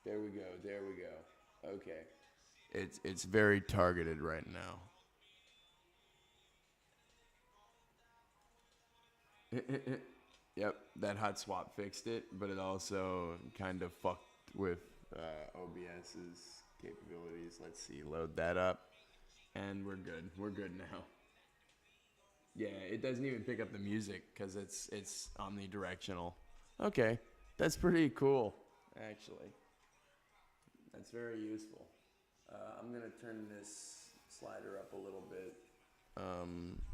There we go. There we go. Okay. It's very targeted right now. Yep, that hot swap fixed it, but it also kind of fucked with OBS's capabilities. Let's see, load that up, and we're good. We're good now. Yeah, it doesn't even pick up the music because it's omnidirectional. Okay, that's pretty cool, actually. That's very useful. I'm gonna turn this slider up a little bit,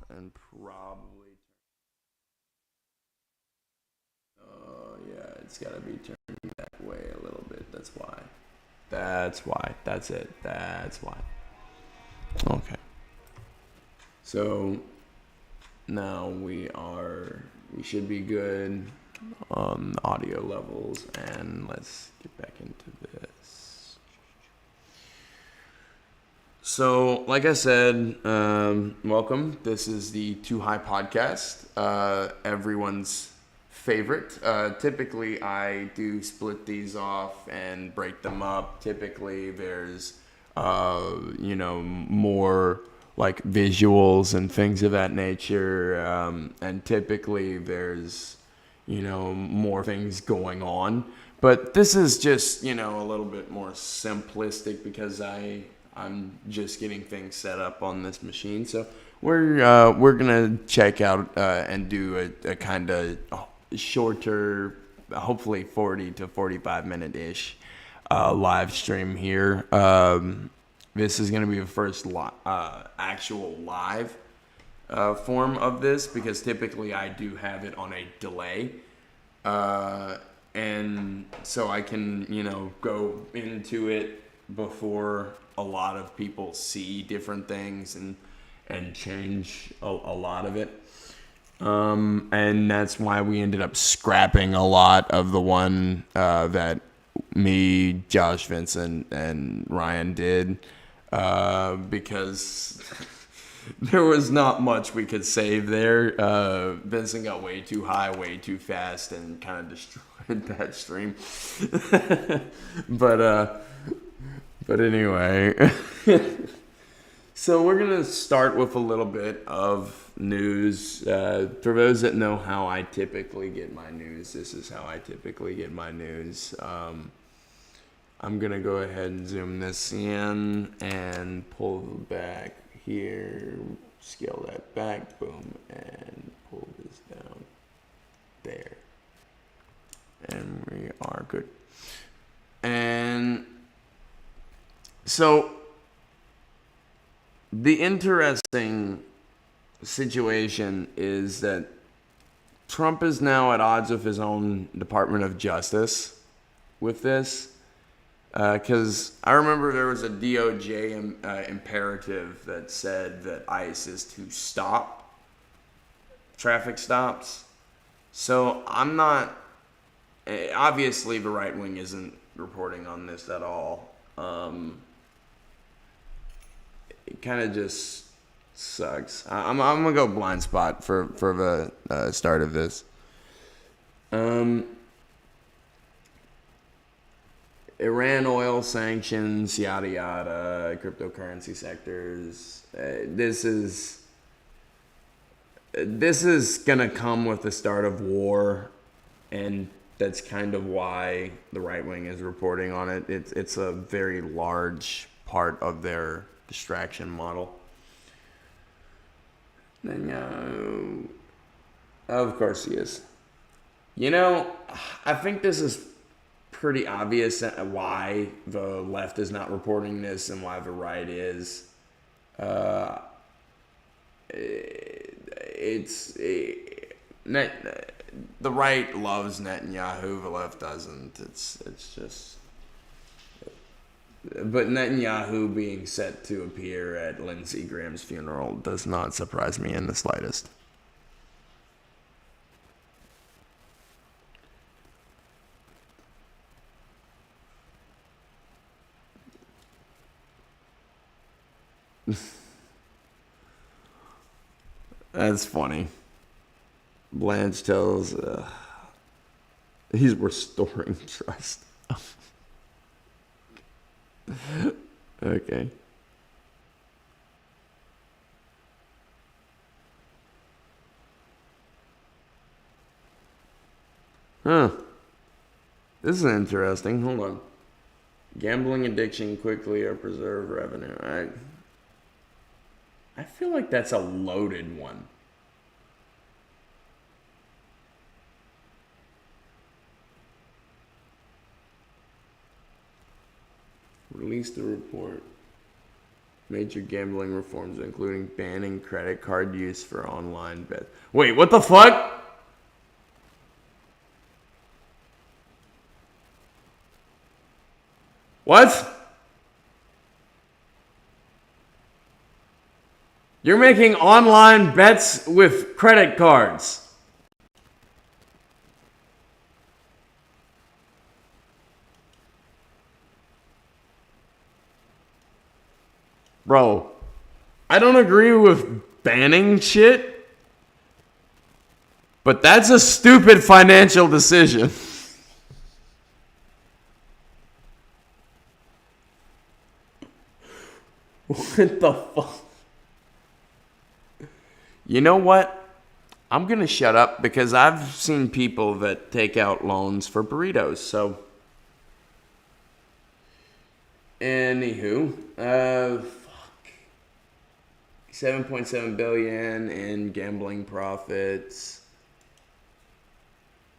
and probably. Oh yeah, it's gotta be turned that way a little bit. That's why. That's why. That's it. That's why. Okay. So now we should be good on audio levels, and let's get back into this. So, like I said, welcome. This is the Too High podcast, everyone's favorite. Typically, I do split these off and break them up. Typically, there's, more like visuals and things of that nature. And typically, there's, more things going on. But this is just, a little bit more simplistic because I'm just getting things set up on this machine. So we're gonna check out and do a kind of shorter, hopefully 40 to 45 minute ish live stream here. This is gonna be the first actual live form of this because typically I do have it on a delay. And so I can, go into it before a lot of people see different things and change a lot of it. And that's why we ended up scrapping a lot of the one that me, Josh, Vincent, and Ryan did because there was not much we could save there. Vincent got way too high, way too fast, and kind of destroyed that stream. But anyway, so we're gonna start with a little bit of news. For those that know how I typically get my news, this is how I typically get my news. I'm gonna go ahead and zoom this in and pull back here, scale that back, boom, and pull this down there. And we are good. And so the interesting situation is that Trump is now at odds with his own Department of Justice with this. Because I remember there was a DOJ imperative that said that ICE is to stop traffic stops. So I'm not. Obviously, the right wing isn't reporting on this at all. It kind of just sucks. I'm gonna go blind spot for the start of this. Iran oil sanctions, yada yada, cryptocurrency sectors. This is gonna come with the start of war, and that's kind of why the right wing is reporting on it. It's a very large part of their distraction model. Then, of course he is. I think this is pretty obvious why the left is not reporting this and why the right is. The right loves Netanyahu, the left doesn't. It's just. But Netanyahu being set to appear at Lindsey Graham's funeral does not surprise me in the slightest. That's funny. Blanche tells he's restoring trust. Okay. Huh. This is interesting. Hold on. Gambling addiction quickly or preserve revenue. I feel like that's a loaded one. Release the report. Major gambling reforms, including banning credit card use for online bets. Wait, what the fuck? What? You're making online bets with credit cards. Bro, I don't agree with banning shit, but that's a stupid financial decision. What the fuck? You know what? I'm going to shut up because I've seen people that take out loans for burritos, so. Anywho, 7.7 billion in gambling profits.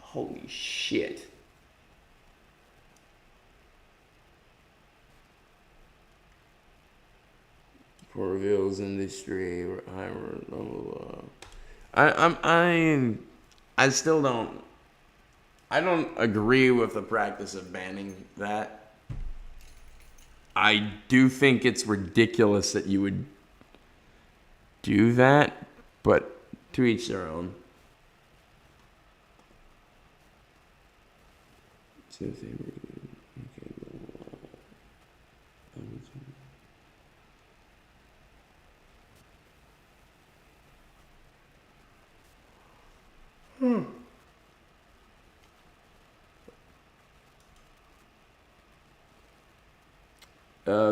Holy shit. For reveals industry, blah, blah, blah. I still don't. I don't agree with the practice of banning that. I do think it's ridiculous that you would do that, but to each their own.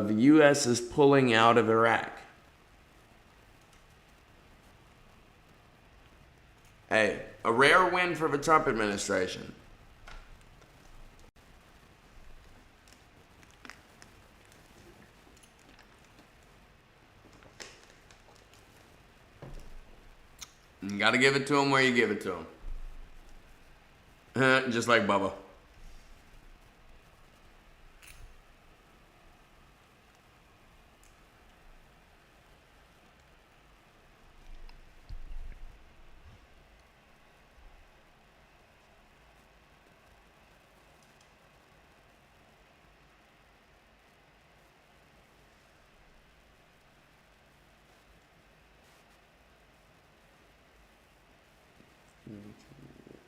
The U.S. is pulling out of Iraq. Hey, a rare win for the Trump administration. You gotta give it to him where you give it to him. Just like Bubba.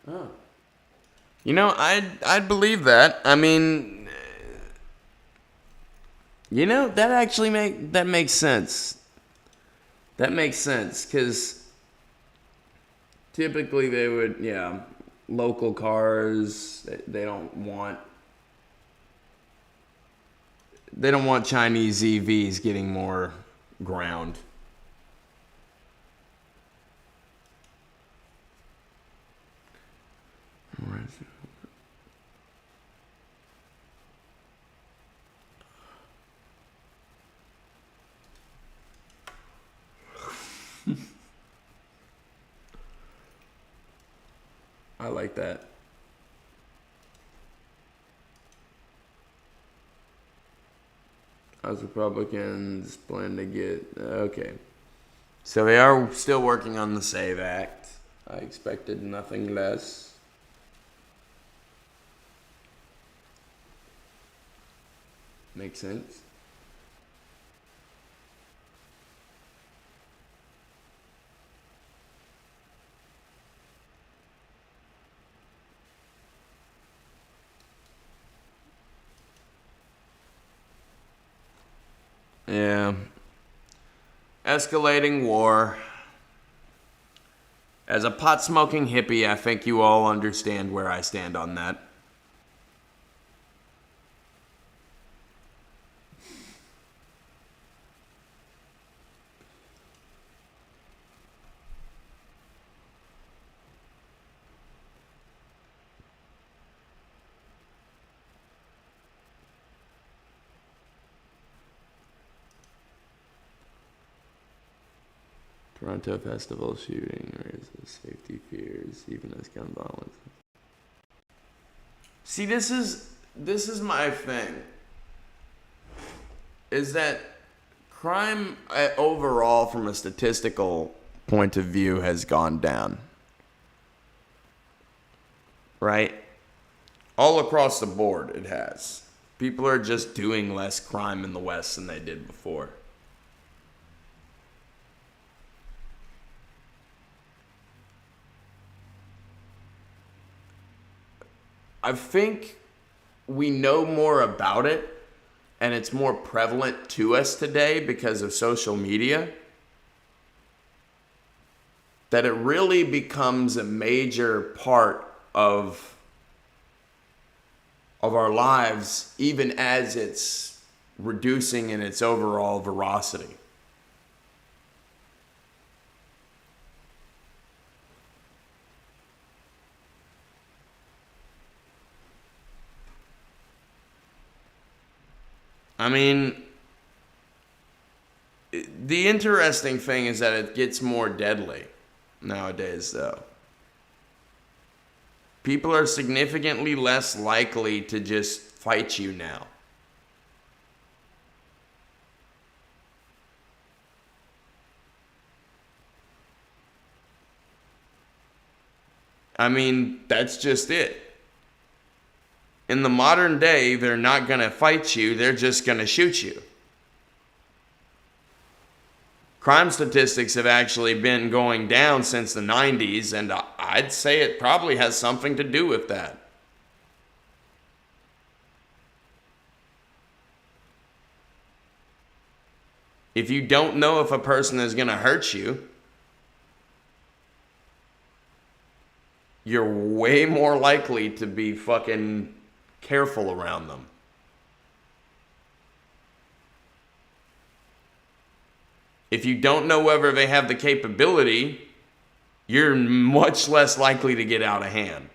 Oh. You know, I'd believe that. I mean, you know, that makes sense. That makes sense because typically they would, yeah, local cars. They don't want Chinese EVs getting more ground. I like that. House Republicans plan to get okay. So they are still working on the SAVE Act. I expected nothing less. Makes sense. Yeah. Escalating war. As a pot-smoking hippie, I think you all understand where I stand on that. Toronto festival shooting raises safety fears, even as gun violence. See, this is my thing. Is that crime overall, from a statistical point of view, has gone down. Right? All across the board, it has. People are just doing less crime in the West than they did before. I think we know more about it, and it's more prevalent to us today because of social media, that it really becomes a major part of our lives, even as it's reducing in its overall veracity. I mean, the interesting thing is that it gets more deadly nowadays, though. People are significantly less likely to just fight you now. I mean, that's just it. In the modern day, they're not going to fight you, they're just going to shoot you. Crime statistics have actually been going down since the 90s, and I'd say it probably has something to do with that. If you don't know if a person is going to hurt you, you're way more likely to be fucking careful around them. If you don't know whether they have the capability, you're much less likely to get out of hand.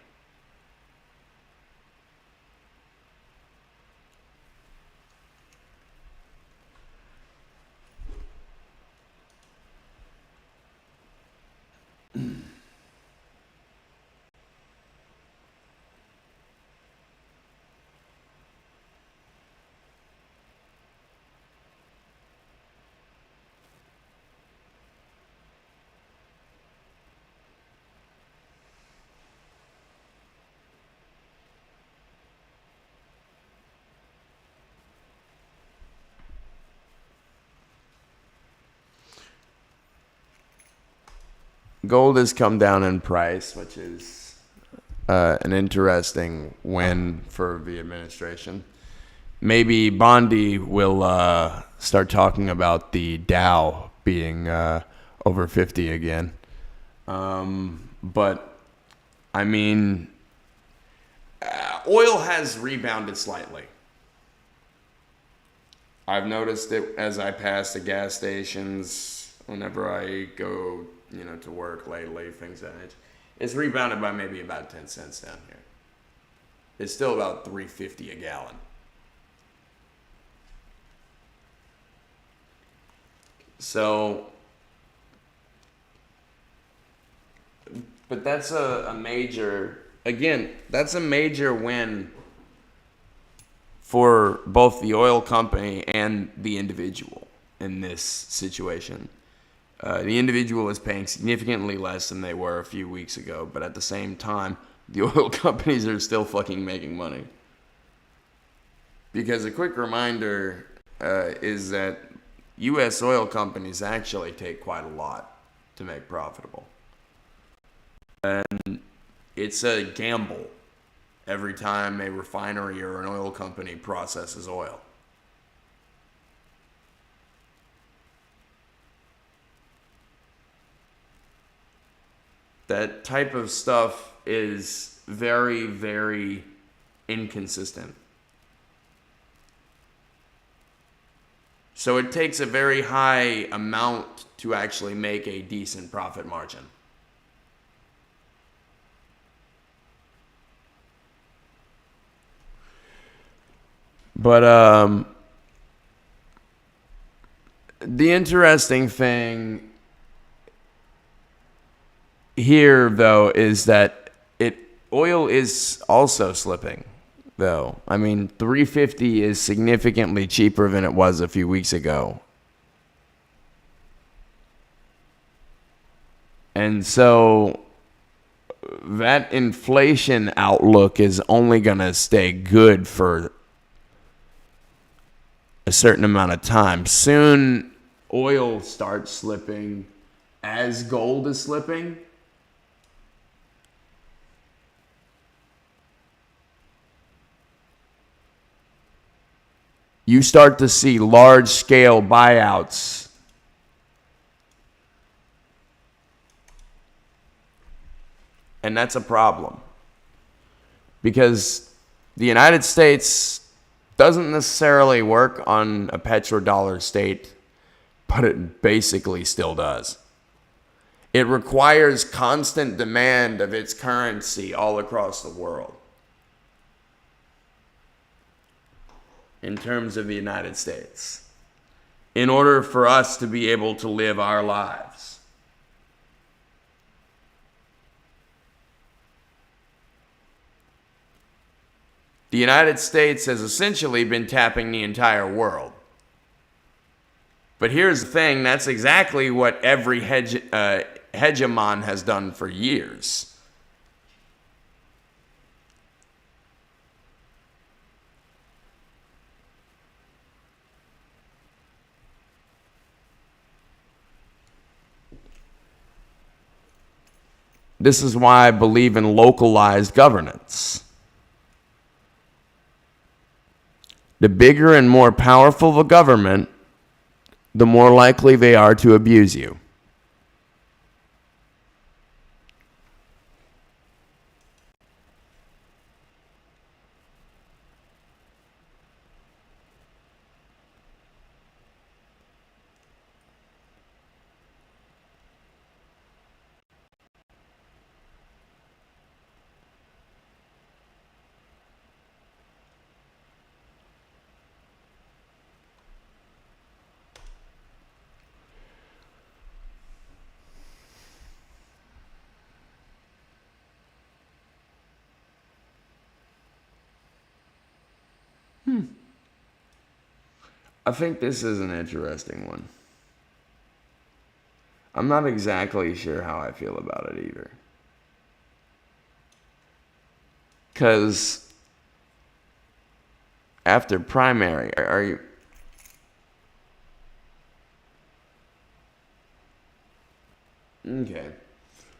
Gold has come down in price, which is an interesting win for the administration. Maybe Bondi will start talking about the Dow being over 50 again. But, I mean, oil has rebounded slightly. I've noticed it as I pass the gas stations whenever I go, to work lately, things like that. It's rebounded by maybe about 10 cents down here. It's still about $3.50 a gallon. So, but that's a major, again, that's a major win for both the oil company and the individual in this situation. The individual is paying significantly less than they were a few weeks ago, but at the same time, the oil companies are still fucking making money. Because a quick reminder is that U.S. oil companies actually take quite a lot to make profitable. And it's a gamble every time a refinery or an oil company processes oil. That type of stuff is very, very inconsistent. So it takes a very high amount to actually make a decent profit margin. But the interesting thing here, though, is that oil is also slipping, though. I mean, 350 is significantly cheaper than it was a few weeks ago. And so that inflation outlook is only going to stay good for a certain amount of time. Soon, oil starts slipping as gold is slipping. You start to see large-scale buyouts. And that's a problem. Because the United States doesn't necessarily work on a petrodollar state, but it basically still does. It requires constant demand of its currency all across the world. In terms of the United States, in order for us to be able to live our lives. The United States has essentially been tapping the entire world. But here's the thing, that's exactly what every hegemon has done for years. This is why I believe in localized governance. The bigger and more powerful the government, the more likely they are to abuse you. I think this is an interesting one. I'm not exactly sure how I feel about it either. Because after primary, are you... Okay.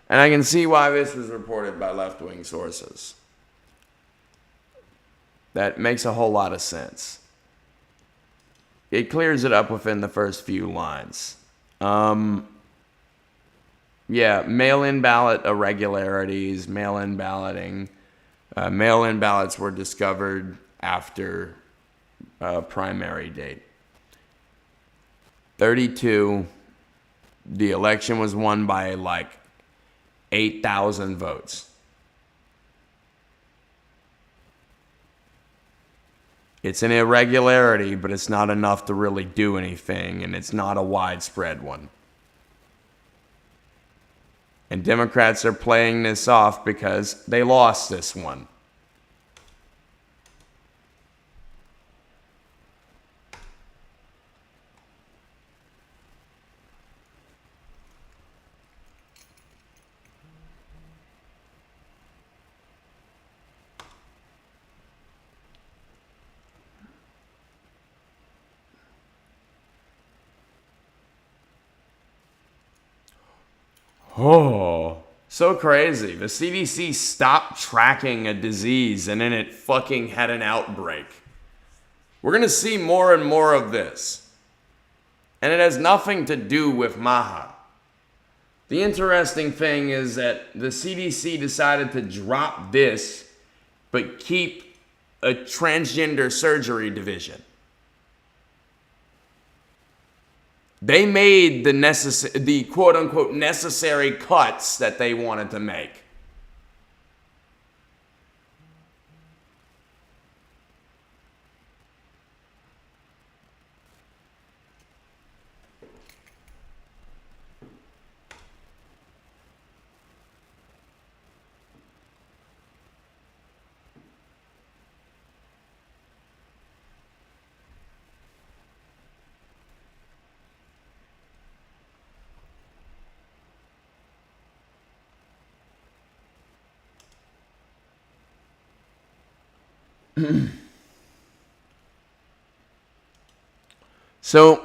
And I can see why this was reported by left-wing sources. That makes a whole lot of sense. It clears it up within the first few lines. Yeah, mail-in ballot irregularities, mail-in balloting. Mail-in ballots were discovered after primary date. 32, the election was won by like 8,000 votes. It's an irregularity, but it's not enough to really do anything, and it's not a widespread one. And Democrats are playing this off because they lost this one. Oh, so crazy. The CDC stopped tracking a disease and then it fucking had an outbreak. We're going to see more and more of this. And it has nothing to do with Maha. The interesting thing is that the CDC decided to drop this, but keep a transgender surgery division. They made the quote-unquote necessary cuts that they wanted to make. So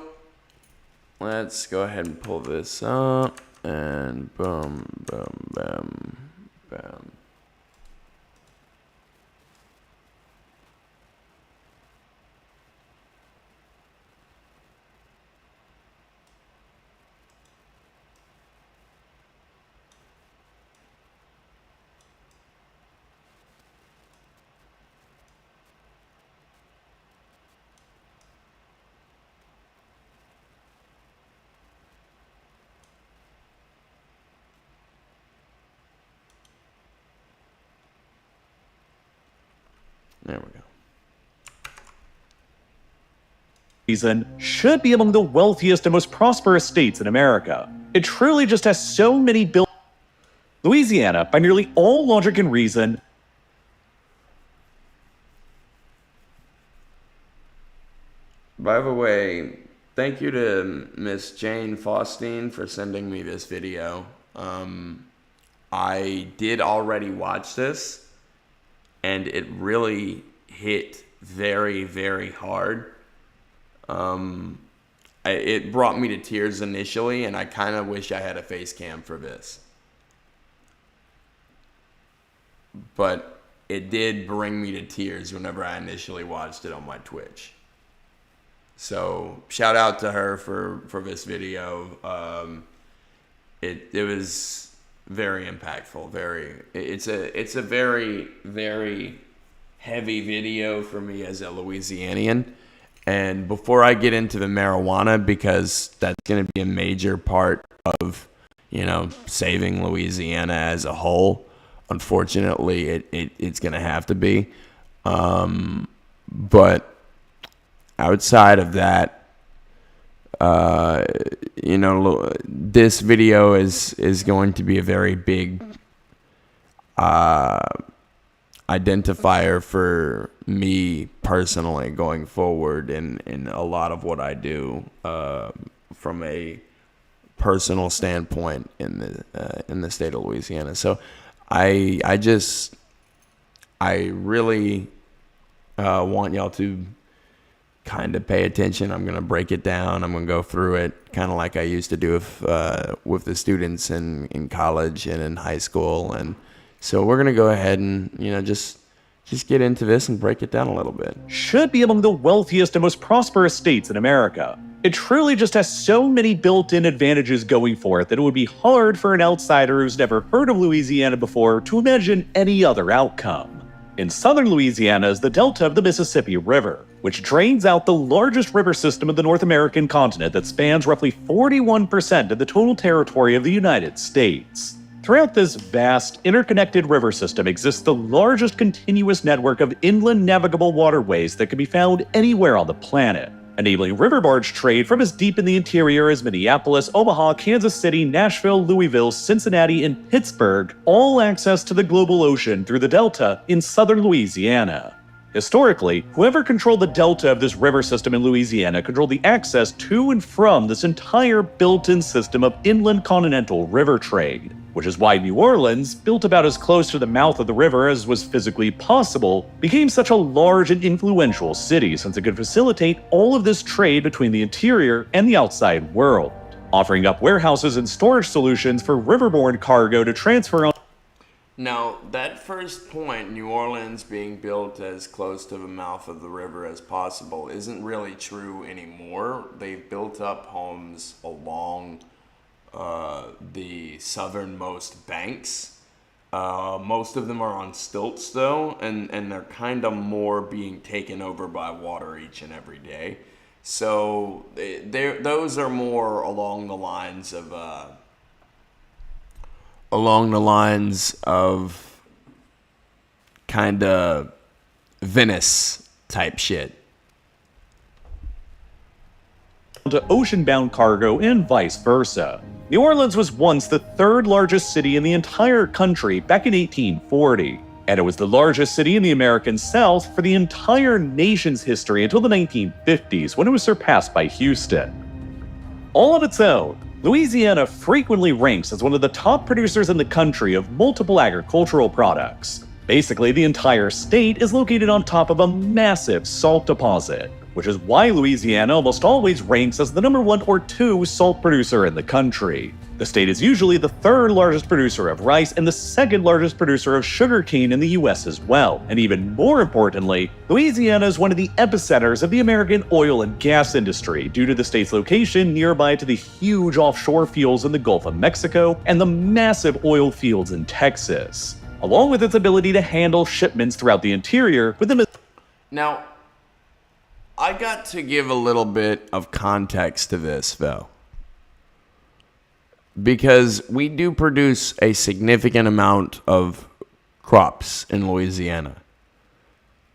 let's go ahead and pull this up, and boom, boom, boom, boom. There we go. Reason should be among the wealthiest and most prosperous states in America. It truly just has so many Louisiana, by nearly all logic and reason. By the way, thank you to Miss Jane Faustine for sending me this video. I did already watch this, and it really hit very, very hard. It brought me to tears initially, and I kind of wish I had a face cam for this. But it did bring me to tears whenever I initially watched it on my Twitch. So shout out to her for this video. It was very impactful. It's a very, very heavy video for me as a Louisianian. And before I get into the marijuana, because that's going to be a major part of, saving Louisiana as a whole. Unfortunately, it's going to have to be. But outside of that, this video is going to be a very big identifier for me personally going forward in a lot of what I do from a personal standpoint in the state of Louisiana. So I really want y'all to kind of pay attention. I'm going to break it down. I'm going to go through it kind of like I used to do with the students in college and in high school. And so we're going to go ahead and, just get into this and break it down a little bit. Should be among the wealthiest and most prosperous states in America. It truly just has so many built-in advantages going for it that it would be hard for an outsider who's never heard of Louisiana before to imagine any other outcome. In southern Louisiana is the delta of the Mississippi River, which drains out the largest river system of the North American continent that spans roughly 41% of the total territory of the United States. Throughout this vast, interconnected river system exists the largest continuous network of inland navigable waterways that can be found anywhere on the planet, enabling river barge trade from as deep in the interior as Minneapolis, Omaha, Kansas City, Nashville, Louisville, Cincinnati, and Pittsburgh, all access to the global ocean through the delta in southern Louisiana. Historically, whoever controlled the delta of this river system in Louisiana controlled the access to and from this entire built-in system of inland continental river trade, which is why New Orleans, built about as close to the mouth of the river as was physically possible, became such a large and influential city since it could facilitate all of this trade between the interior and the outside world, offering up warehouses and storage solutions for riverborne cargo to transfer on. Now, that first point, New Orleans being built as close to the mouth of the river as possible, isn't really true anymore. They've built up homes along the southernmost banks. Most of them are on stilts, though, and they're kind of more being taken over by water each and every day. So those are more along the lines of kind of Venice type shit. To ocean-bound cargo and vice versa. New Orleans was once the third largest city in the entire country back in 1840, and it was the largest city in the American South for the entire nation's history until the 1950s, when it was surpassed by Houston. All on its own, Louisiana frequently ranks as one of the top producers in the country of multiple agricultural products. Basically, the entire state is located on top of a massive salt deposit, which is why Louisiana almost always ranks as the #1 or 2 salt producer in the country. The state is usually the 3rd largest producer of rice and the 2nd largest producer of sugarcane in the US as well. And even more importantly, Louisiana is one of the epicenters of the American oil and gas industry due to the state's location nearby to the huge offshore fields in the Gulf of Mexico and the massive oil fields in Texas, along with its ability to handle shipments throughout the interior within a... Now, I got to give a little bit of context to this, though, because we do produce a significant amount of crops in Louisiana,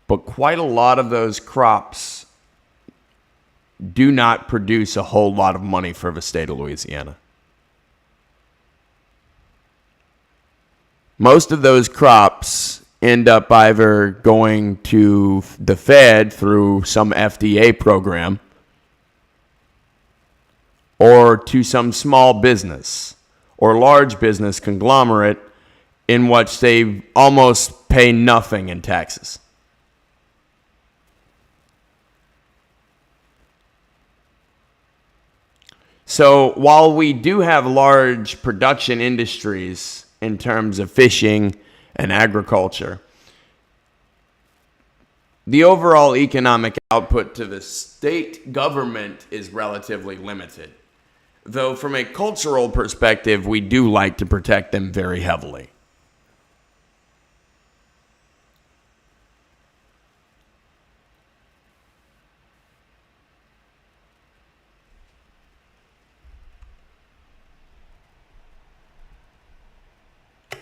but quite a lot of those crops do not produce a whole lot of money for the state of Louisiana. Most of those crops end up either going to the Fed through some FDA program or to some small business or large business conglomerate in which they almost pay nothing in taxes. So while we do have large production industries in terms of fishing and agriculture, the overall economic output to the state government is relatively limited. Though from a cultural perspective, we do like to protect them very heavily.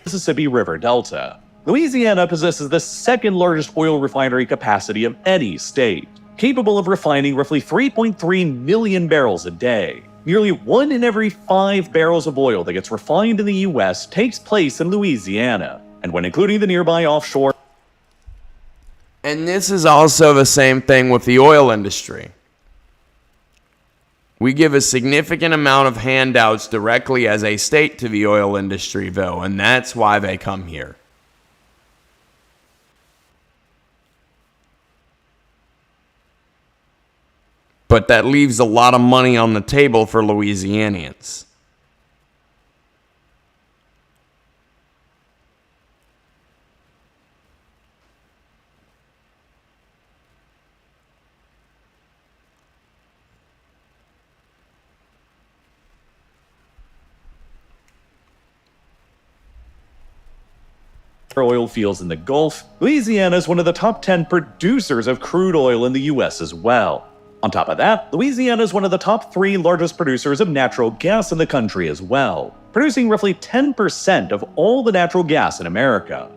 Mississippi River Delta. Louisiana possesses the 2nd largest oil refinery capacity of any state, capable of refining roughly 3.3 million barrels a day. Nearly 1 in every 5 barrels of oil that gets refined in the US takes place in Louisiana, and when including the nearby offshore... And this is also the same thing with the oil industry. We give a significant amount of handouts directly as a state to the oil industry, though, and that's why they come here. But that leaves a lot of money on the table for Louisianians. oil fields in the Gulf, Louisiana is one of the top 10 producers of crude oil in the US as well. On top of that, Louisiana is one of the top 3 largest producers of natural gas in the country as well, producing roughly 10% of all the natural gas in America.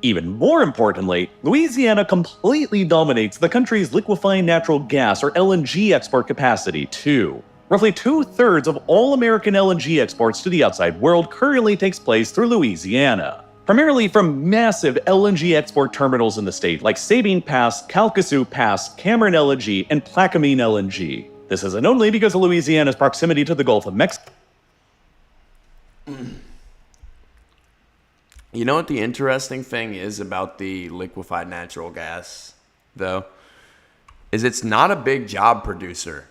Even more importantly, Louisiana completely dominates the country's liquefied natural gas or LNG export capacity too. Roughly 2/3 of all American LNG exports to the outside world currently takes place through Louisiana, primarily from massive LNG export terminals in the state like Sabine Pass, Calcasieu Pass, Cameron LNG, and Plaquemine LNG. This isn't only because of Louisiana's proximity to the Gulf of Mexico. You know what the interesting thing is about the liquefied natural gas, though? Is it's not a big job producer.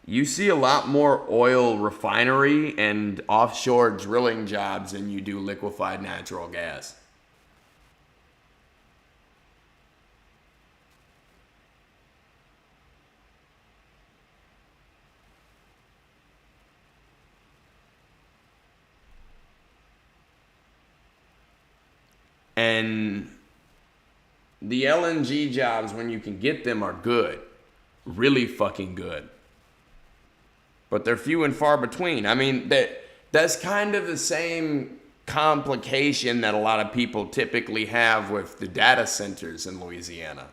You see a lot more oil refinery and offshore drilling jobs than you do liquefied natural gas. And the LNG jobs, when you can get them, are good. Really fucking good. But they're few and far between. I mean, that's kind of the same complication that a lot of people typically have with the data centers in Louisiana.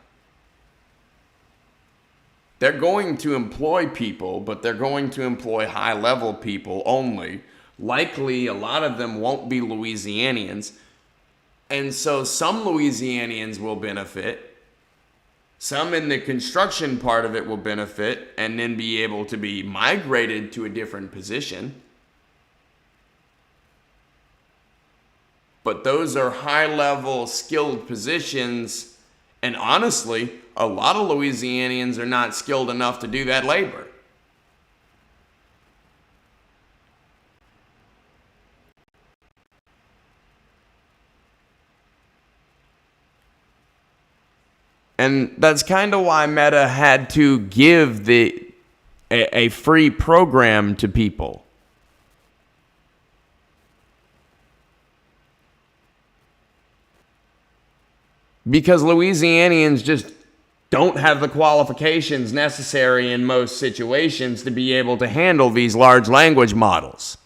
They're going to employ people, but they're going to employ high-level people only. Likely, a lot of them won't be Louisianians. And so some Louisianians will benefit, Some in the construction part of it will benefit and then be able to be migrated to a different position. But those are high-level skilled positions, and honestly, a lot of Louisianians are not skilled enough to do that labor. And that's kind of why Meta had to give a free program to people. Because Louisianians just don't have the qualifications necessary in most situations to be able to handle these large language models.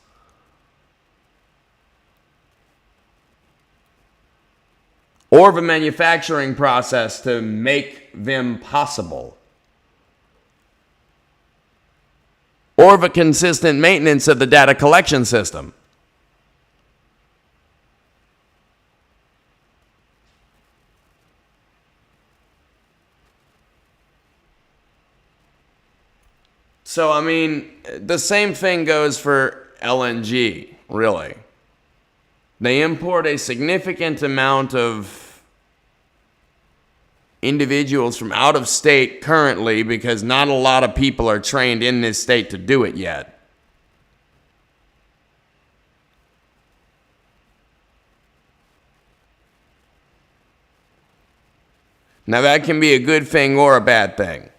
Or the manufacturing process to make them possible. Or the consistent maintenance of the data collection system. So, I mean, the same thing goes for LNG, really. They import a significant amount of individuals from out of state currently because not a lot of people are trained in this state to do it yet. Now, that can be a good thing or a bad thing.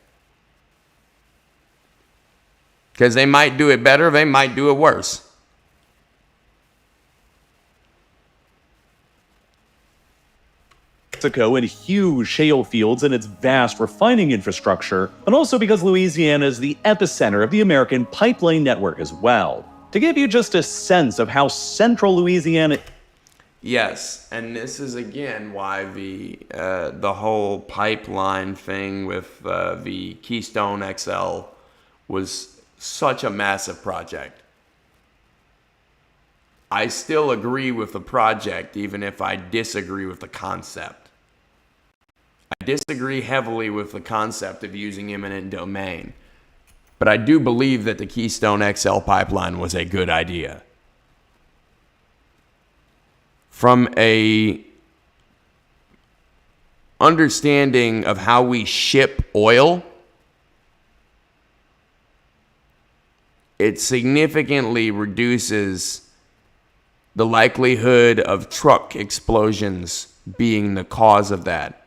Because they might do it better, they might do it worse. Mexico and huge shale fields and its vast refining infrastructure, and also because Louisiana is the epicenter of the American pipeline network as well. To give you just a sense of how central Louisiana... Yes, and this is again why the whole pipeline thing with the Keystone XL was such a massive project. I still agree with the project, even if I disagree with the concept. I disagree heavily with the concept of using eminent domain, but I do believe that the Keystone XL pipeline was a good idea. From a understanding of how we ship oil, it significantly reduces the likelihood of truck explosions being the cause of that.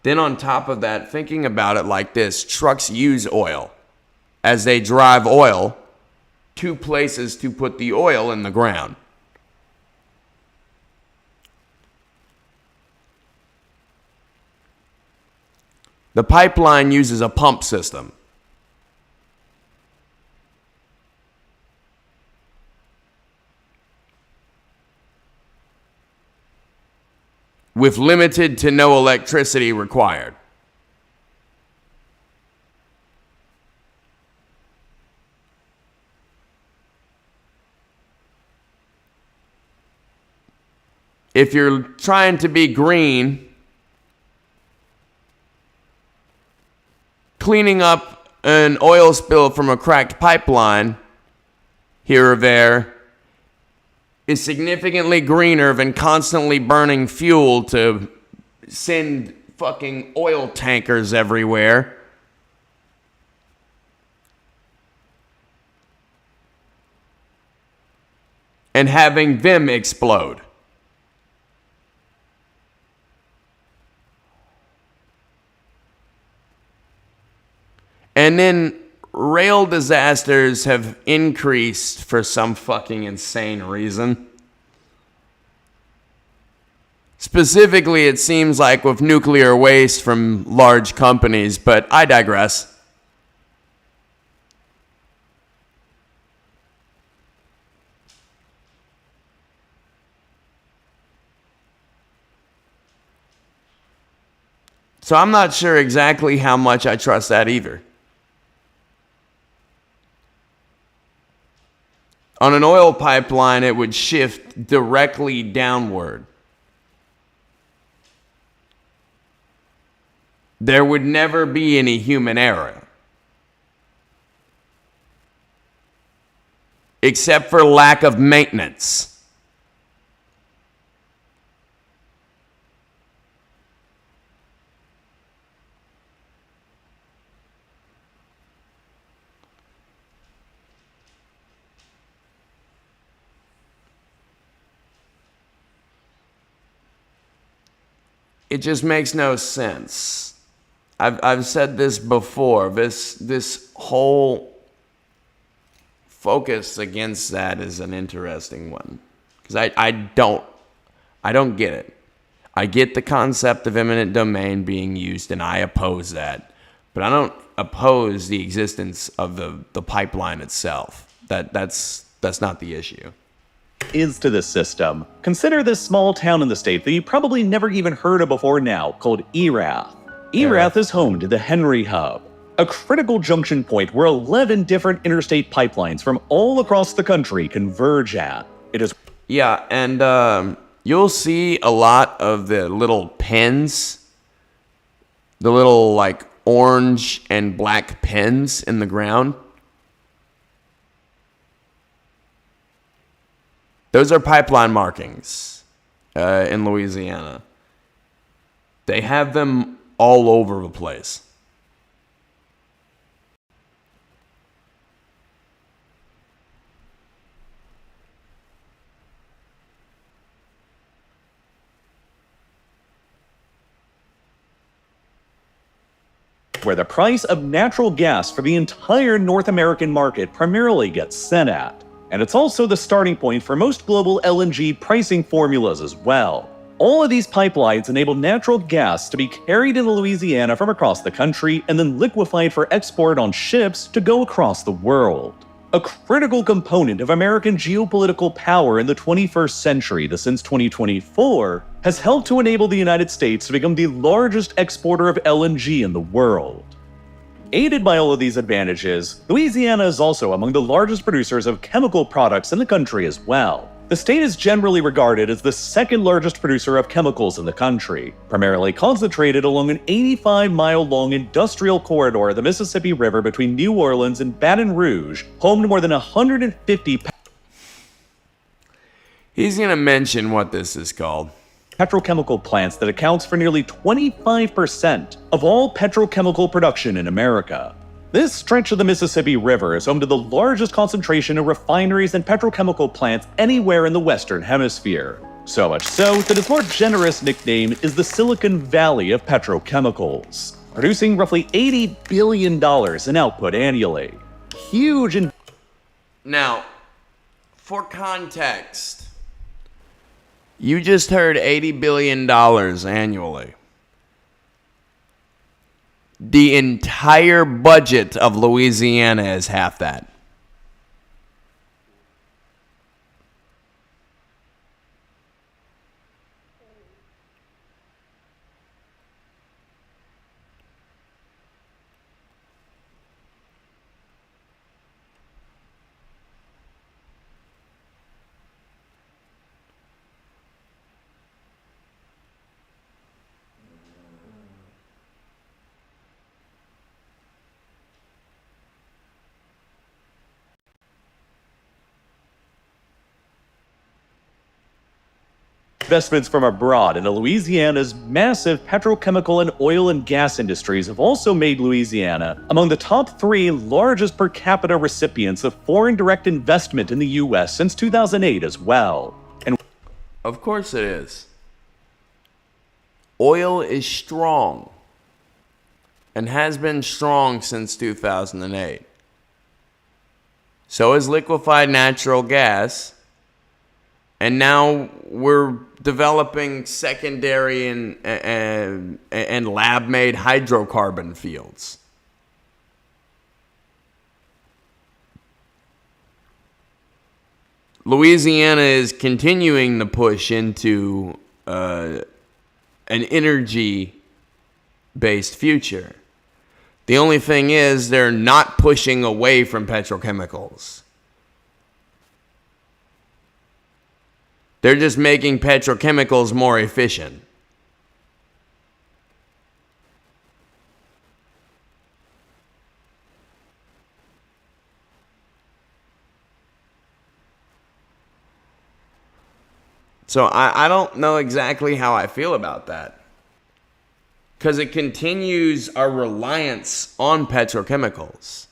Then on top of that, thinking about it like this, trucks use oil. As they drive oil, two places to put the oil in the ground. The pipeline uses a pump system. With limited to no electricity required. If you're trying to be green, cleaning up an oil spill from a cracked pipeline here or there is significantly greener than constantly burning fuel to send fucking oil tankers everywhere. And having them explode. And then rail disasters have increased for some fucking insane reason. Specifically, it seems like with nuclear waste from large companies, but I digress. So I'm not sure exactly how much I trust that either. On an oil pipeline, it would shift directly downward. there would never be any human error. Except for lack of maintenance. It just makes no sense. I've said this before. This whole focus against that is an interesting one, because I don't get it. I get the concept of eminent domain being used, and I oppose that, but I don't oppose the existence of the pipeline itself. That's not the issue. Is to this system. Consider this small town in the state that you probably never even heard of before now, called Erath. Erath is home to the Henry Hub, a critical junction point where 11 different interstate pipelines from all across the country converge at. It is Yeah, and you'll see a lot of the little pins, the little like orange and black pins in the ground. Those are pipeline markings in Louisiana. They have them all over the place. where the price of natural gas for the entire North American market primarily gets set at. And it's also the starting point for most global LNG pricing formulas as well. All of these pipelines enable natural gas to be carried into Louisiana from across the country and then liquefied for export on ships to go across the world. A critical component of American geopolitical power in the 21st century that since 2024 has helped to enable the United States to become the largest exporter of LNG in the world. Aided by all of these advantages, Louisiana is also among the largest producers of chemical products in the country as well. The state is generally regarded as the second largest producer of chemicals in the country, primarily concentrated along an 85-mile-long industrial corridor of the Mississippi River between New Orleans and Baton Rouge, home to more than 150 He's going to mention what this is called. Petrochemical plants that accounts for nearly 25% of all petrochemical production in America. This stretch of the Mississippi River is home to the largest concentration of refineries and petrochemical plants anywhere in the Western Hemisphere. So much so that its more generous nickname is the Silicon Valley of petrochemicals, producing roughly $80 billion in output annually. Huge in... Now, for context, you just heard $80 billion annually. The entire budget of Louisiana is half that. Investments from abroad into Louisiana's massive petrochemical and oil and gas industries have also made Louisiana among the top 3 largest per capita recipients of foreign direct investment in the U.S. since 2008 as well. And of course it is. Oil is strong and has been strong since 2008. So is liquefied natural gas. And now we're developing secondary and lab-made hydrocarbon fields. Louisiana is continuing the push into an energy-based future. The only thing is they're not pushing away from petrochemicals. They're just making petrochemicals more efficient. So I don't know exactly how I feel about that. Because it continues our reliance on petrochemicals.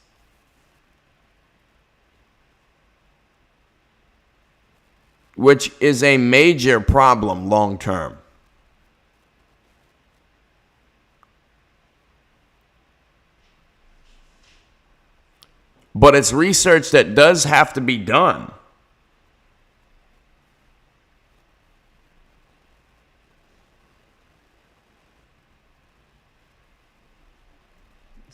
Which is a major problem long term. But it's research that does have to be done.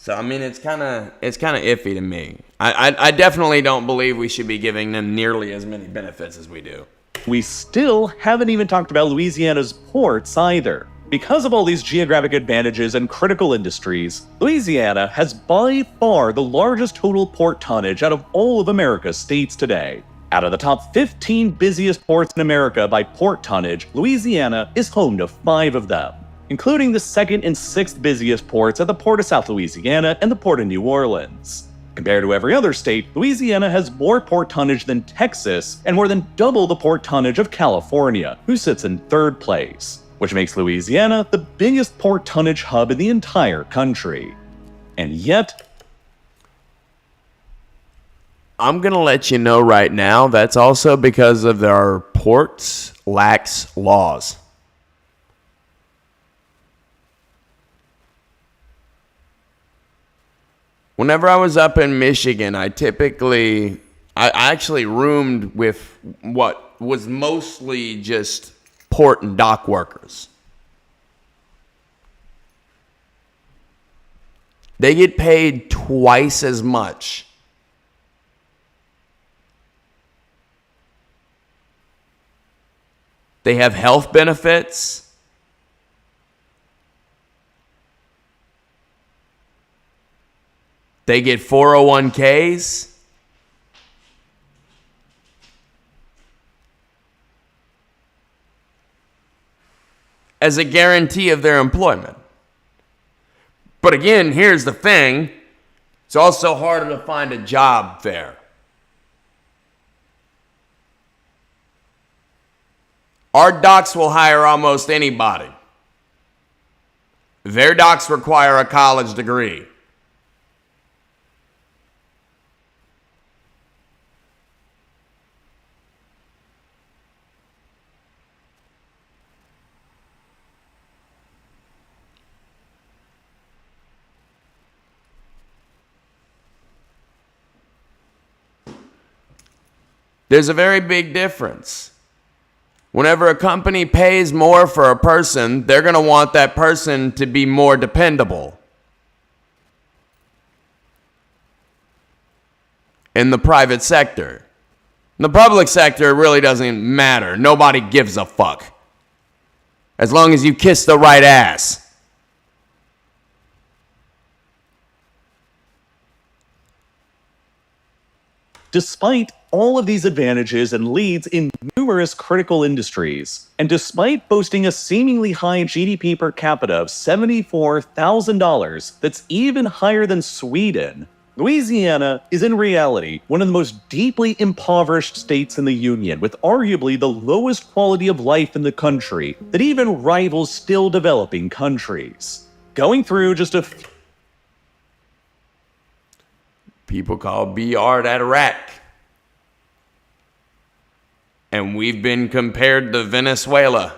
So I mean, it's kind of iffy to me. I definitely don't believe we should be giving them nearly as many benefits as we do. We still haven't even talked about Louisiana's ports either. Because of all these geographic advantages and critical industries, Louisiana has by far the largest total port tonnage out of all of America's states today. Out of the top 15 busiest ports in America by port tonnage, Louisiana is home to 5 of them, including the 2nd and 6th busiest ports at the Port of South Louisiana and the Port of New Orleans. Compared to every other state, Louisiana has more port tonnage than Texas and more than double the port tonnage of California, who sits in 3rd place, which makes Louisiana the biggest port tonnage hub in the entire country. And yet, I'm going to let you know right now, that's also because of their ports lacks laws. Whenever I was up in Michigan, I actually roomed with what was mostly just port and dock workers. They get paid twice as much. They have health benefits. They get 401ks. As a guarantee of their employment. But again, here's the thing. It's also harder to find a job there. Our docks will hire almost anybody. Their docks require a college degree. There's a very big difference. Whenever a company pays more for a person, they're going to want that person to be more dependable. In the private sector. In the public sector, it really doesn't matter. Nobody gives a fuck. As long as you kiss the right ass. despite all of these advantages and leads in numerous critical industries, and despite boasting a seemingly high GDP per capita of $74,000 that's even higher than Sweden, Louisiana is in reality one of the most deeply impoverished states in the Union, with arguably the lowest quality of life in the country that even rivals still developing countries. Going through just a few People call BR that Iraq. And we've been compared to Venezuela.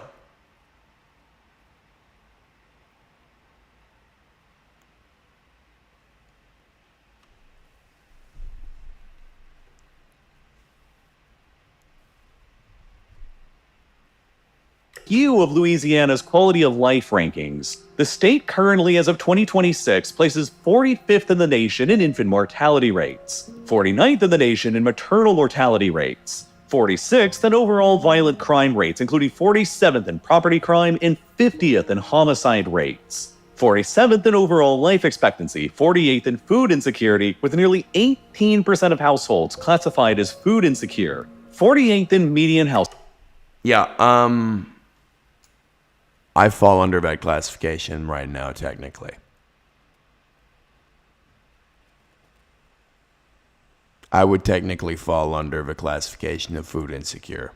of Louisiana's quality of life rankings, the state currently, as of 2026, places 45th in the nation in infant mortality rates, 49th in the nation in maternal mortality rates, 46th in overall violent crime rates, including 47th in property crime and 50th in homicide rates, 47th in overall life expectancy, 48th in food insecurity, with nearly 18% of households classified as food insecure, 48th in median house. Yeah, I fall under that classification right now, technically. I would technically fall under the classification of food insecure.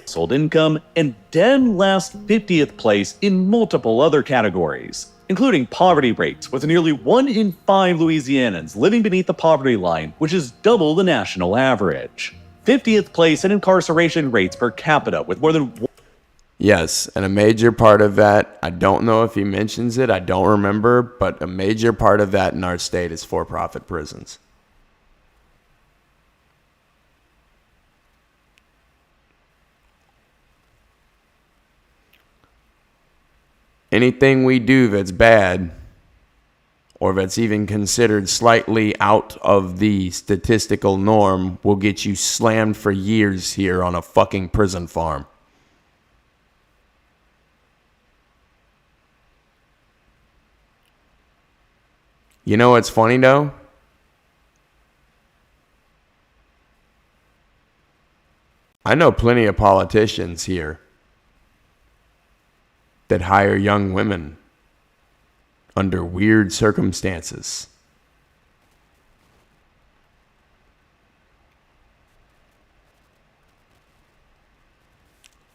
household income, and dead last 50th place in multiple other categories, including poverty rates, with nearly 1 in 5 Louisianans living beneath the poverty line, which is double the national average. 50th place in incarceration rates per capita, with more than Yes, and a major part of that, I don't know if he mentions it, I don't remember, but a major part of that in our state is for-profit prisons. Anything we do that's bad, or that's even considered slightly out of the statistical norm, will get you slammed for years here on a fucking prison farm. You know what's funny though? I know plenty of politicians here that hire young women under weird circumstances.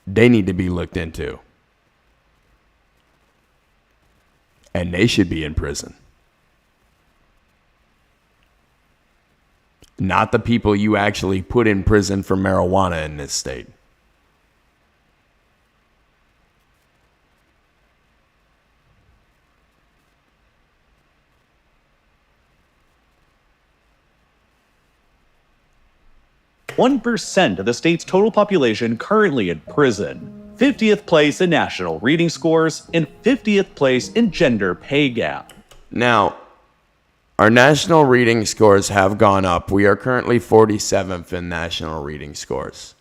They need to be looked into. And they should be in prison. Not the people you actually put in prison for marijuana in this state. .1% of the state's total population currently in prison, 50th place in national reading scores, and 50th place in gender pay gap. Now, our national reading scores have gone up. We are currently 47th in national reading scores.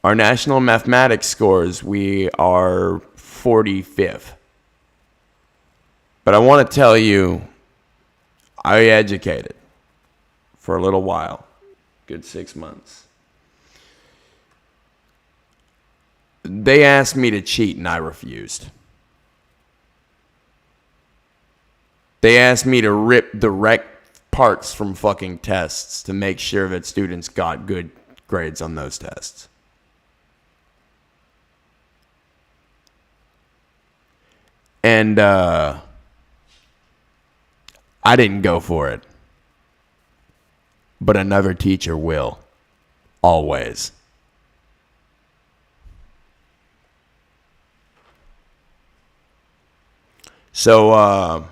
Our national mathematics scores, we are 45th. But I want to tell you, I educated for a little while, good 6 months. They asked me to cheat and I refused. They asked me to rip direct parts from fucking tests to make sure that students got good grades on those tests. And I didn't go for it. But another teacher will. Always. So,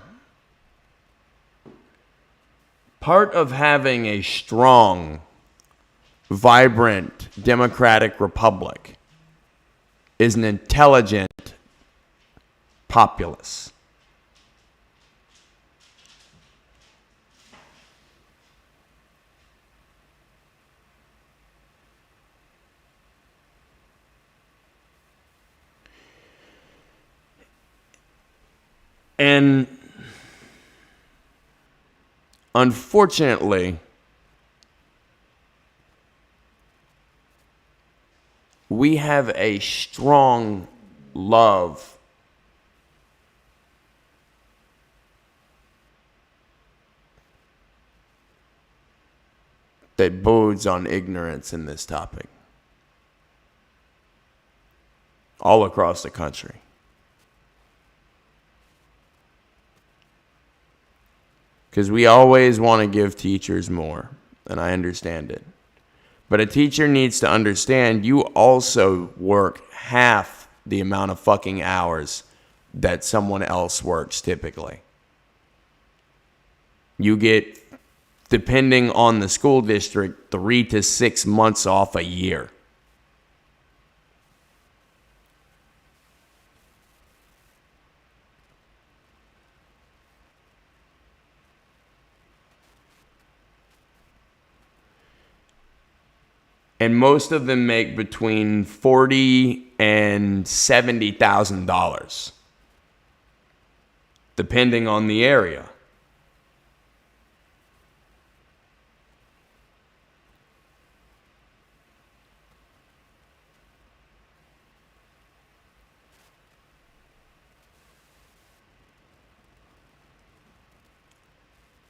part of having a strong, vibrant, democratic republic is an intelligent populace. And unfortunately, we have a strong love that bodes on ignorance in this topic all across the country. Because we always want to give teachers more, and I understand it. But a teacher needs to understand you also work half the amount of fucking hours that someone else works typically. You get, depending on the school district, 3 to 6 months off a year. And most of them make between $40,000 and $70,000, depending on the area.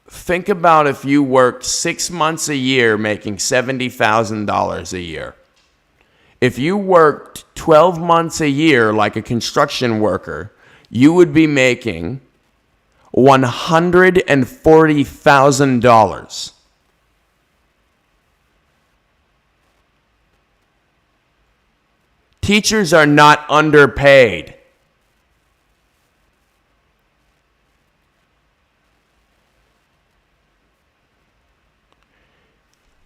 Think about if you worked 6 months a year making $70,000 a year. if you worked 12 months a year like a construction worker, you would be making $140,000. Teachers are not underpaid.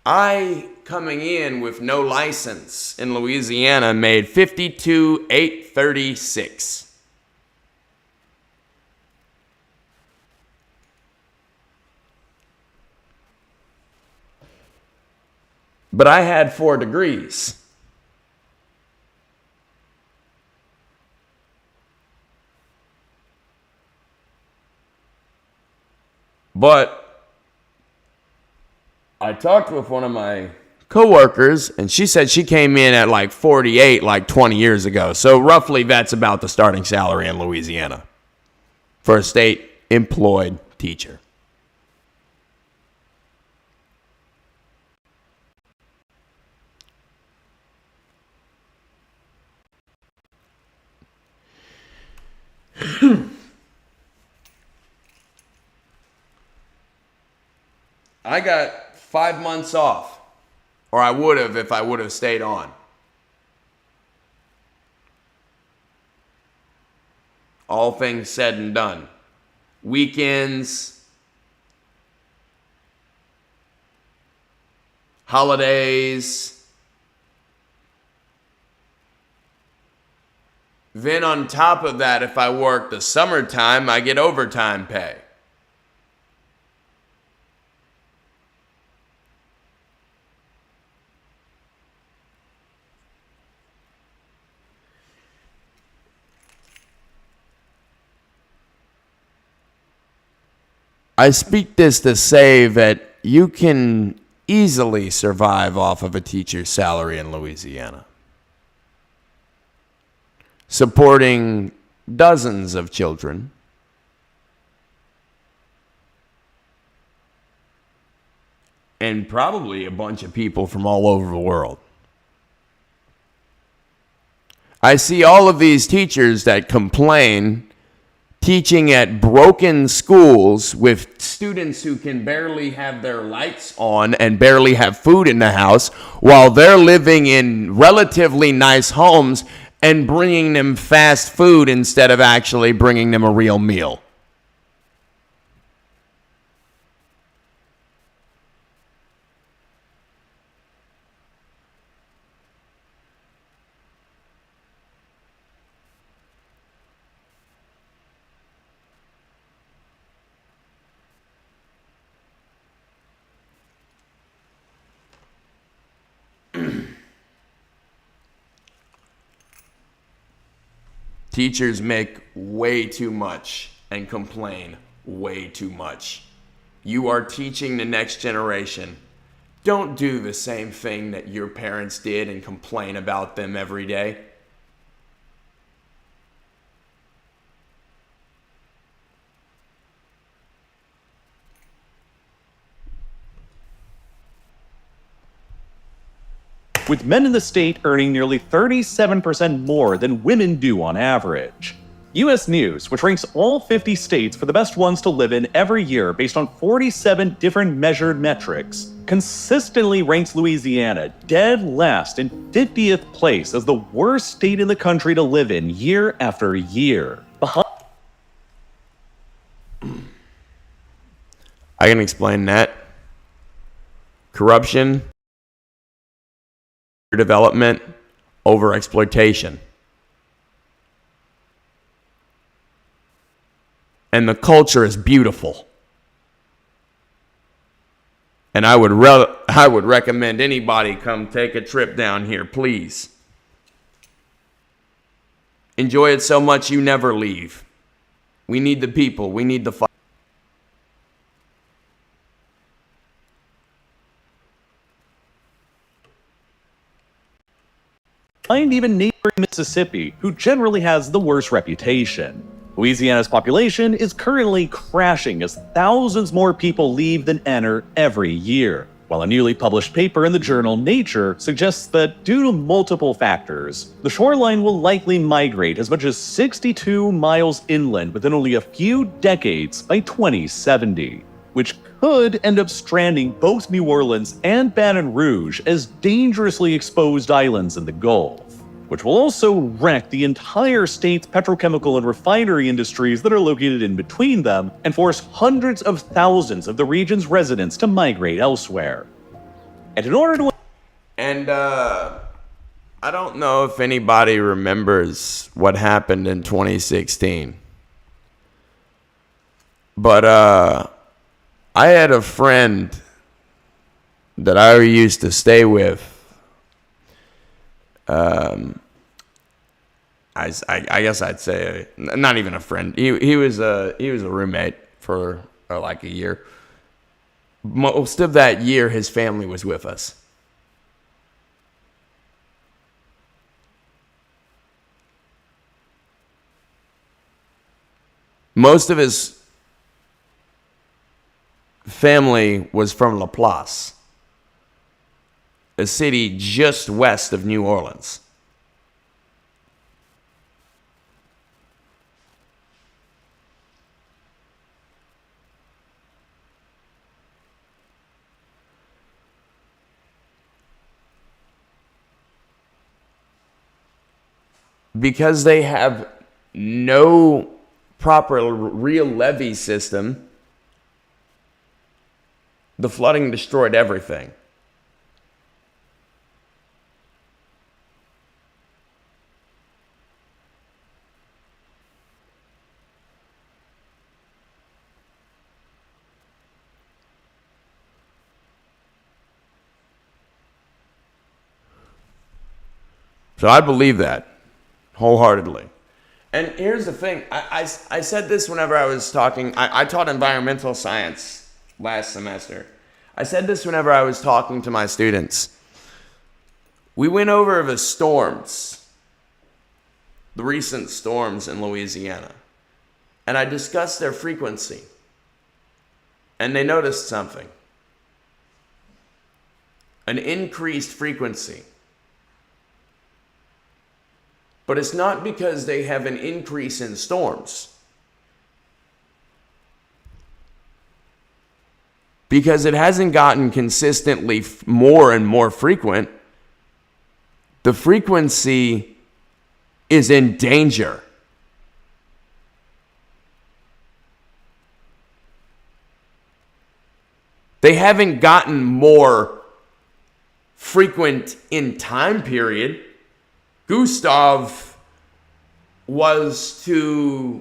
I, coming in with no license in Louisiana, made $52,836. But I had 4 degrees. But I talked with one of my coworkers, and she said she came in at like 48 like 20 years ago. So roughly that's about the starting salary in Louisiana for a state employed teacher. I got 5 months off, or I would have if I would have stayed on. All things said and done. Weekends, holidays. Then on top of that, if I work the summertime, I get overtime pay. I speak this to say that you can easily survive off of a teacher's salary in Louisiana, supporting dozens of children, and probably a bunch of people from all over the world. I see all of these teachers that complain teaching at broken schools with students who can barely have their lights on and barely have food in the house while they're living in relatively nice homes and bringing them fast food instead of actually bringing them a real meal. Teachers make way too much and complain way too much. You are teaching the next generation. Don't do the same thing that your parents did and complain about them every day. With men in the state earning nearly 37% more than women do on average. US News, which ranks all 50 states for the best ones to live in every year based on 47 different measured metrics, consistently ranks Louisiana dead last in 50th place as the worst state in the country to live in year after year. I can explain that. Corruption, development, overexploitation. And the culture is beautiful. And I would recommend anybody come take a trip down here, please. Enjoy it so much you never leave. We need the people. We need the fight. Find even neighboring Mississippi, who generally has the worst reputation. Louisiana's population is currently crashing as thousands more people leave than enter every year. while a newly published paper in the journal Nature suggests that due to multiple factors, the shoreline will likely migrate as much as 62 miles inland within only a few decades by 2070, which could end up stranding both New Orleans and Baton Rouge as dangerously exposed islands in the Gulf, which will also wreck the entire state's petrochemical and refinery industries that are located in between them and force hundreds of thousands of the region's residents to migrate elsewhere. And in order to... And I don't know if anybody remembers what happened in 2016. But I had a friend that I used to stay with. I guess I'd say not even a friend. He was a roommate for like a year. Most of that year, his family was with us. Most of his family was from Laplace, a city just west of New Orleans. Because they have no proper real levee system, the flooding destroyed everything. So I believe that wholeheartedly. And here's the thing. I said this whenever I was talking. I taught environmental science last semester. I said this whenever I was talking to my students. We went over the storms, the recent storms in Louisiana, and I discussed their frequency. And they noticed something. An increased frequency. But it's not because they have an increase in storms. Because it hasn't gotten consistently more and more frequent. The frequency is in danger. They haven't gotten more frequent in time period. Gustav was to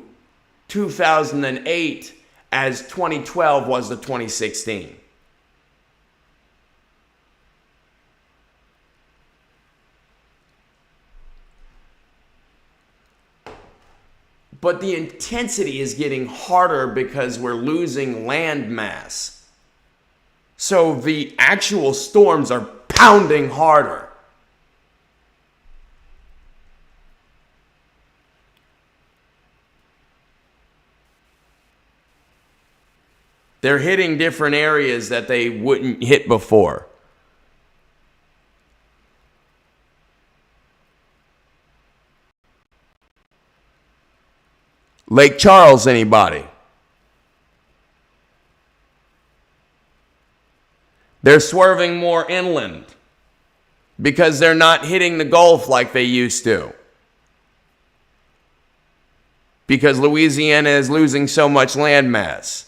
2008 as 2012 was to 2016. But the intensity is getting harder because we're losing land mass. So the actual storms are pounding harder. They're hitting different areas that they wouldn't hit before. Lake Charles, anybody? They're swerving more inland because they're not hitting the Gulf like they used to. Because Louisiana is losing so much land mass.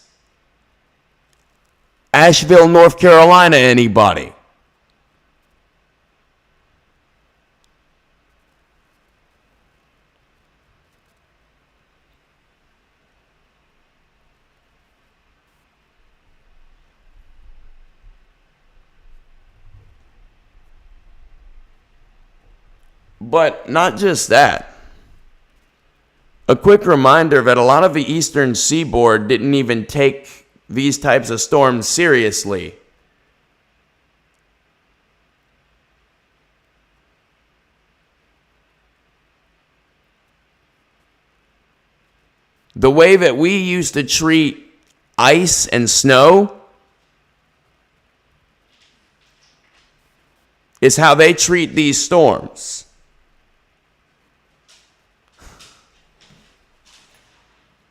Asheville, North Carolina, anybody? But not just that. A quick reminder that a lot of the eastern seaboard didn't even take these types of storms seriously. The way that we used to treat ice and snow is how they treat these storms.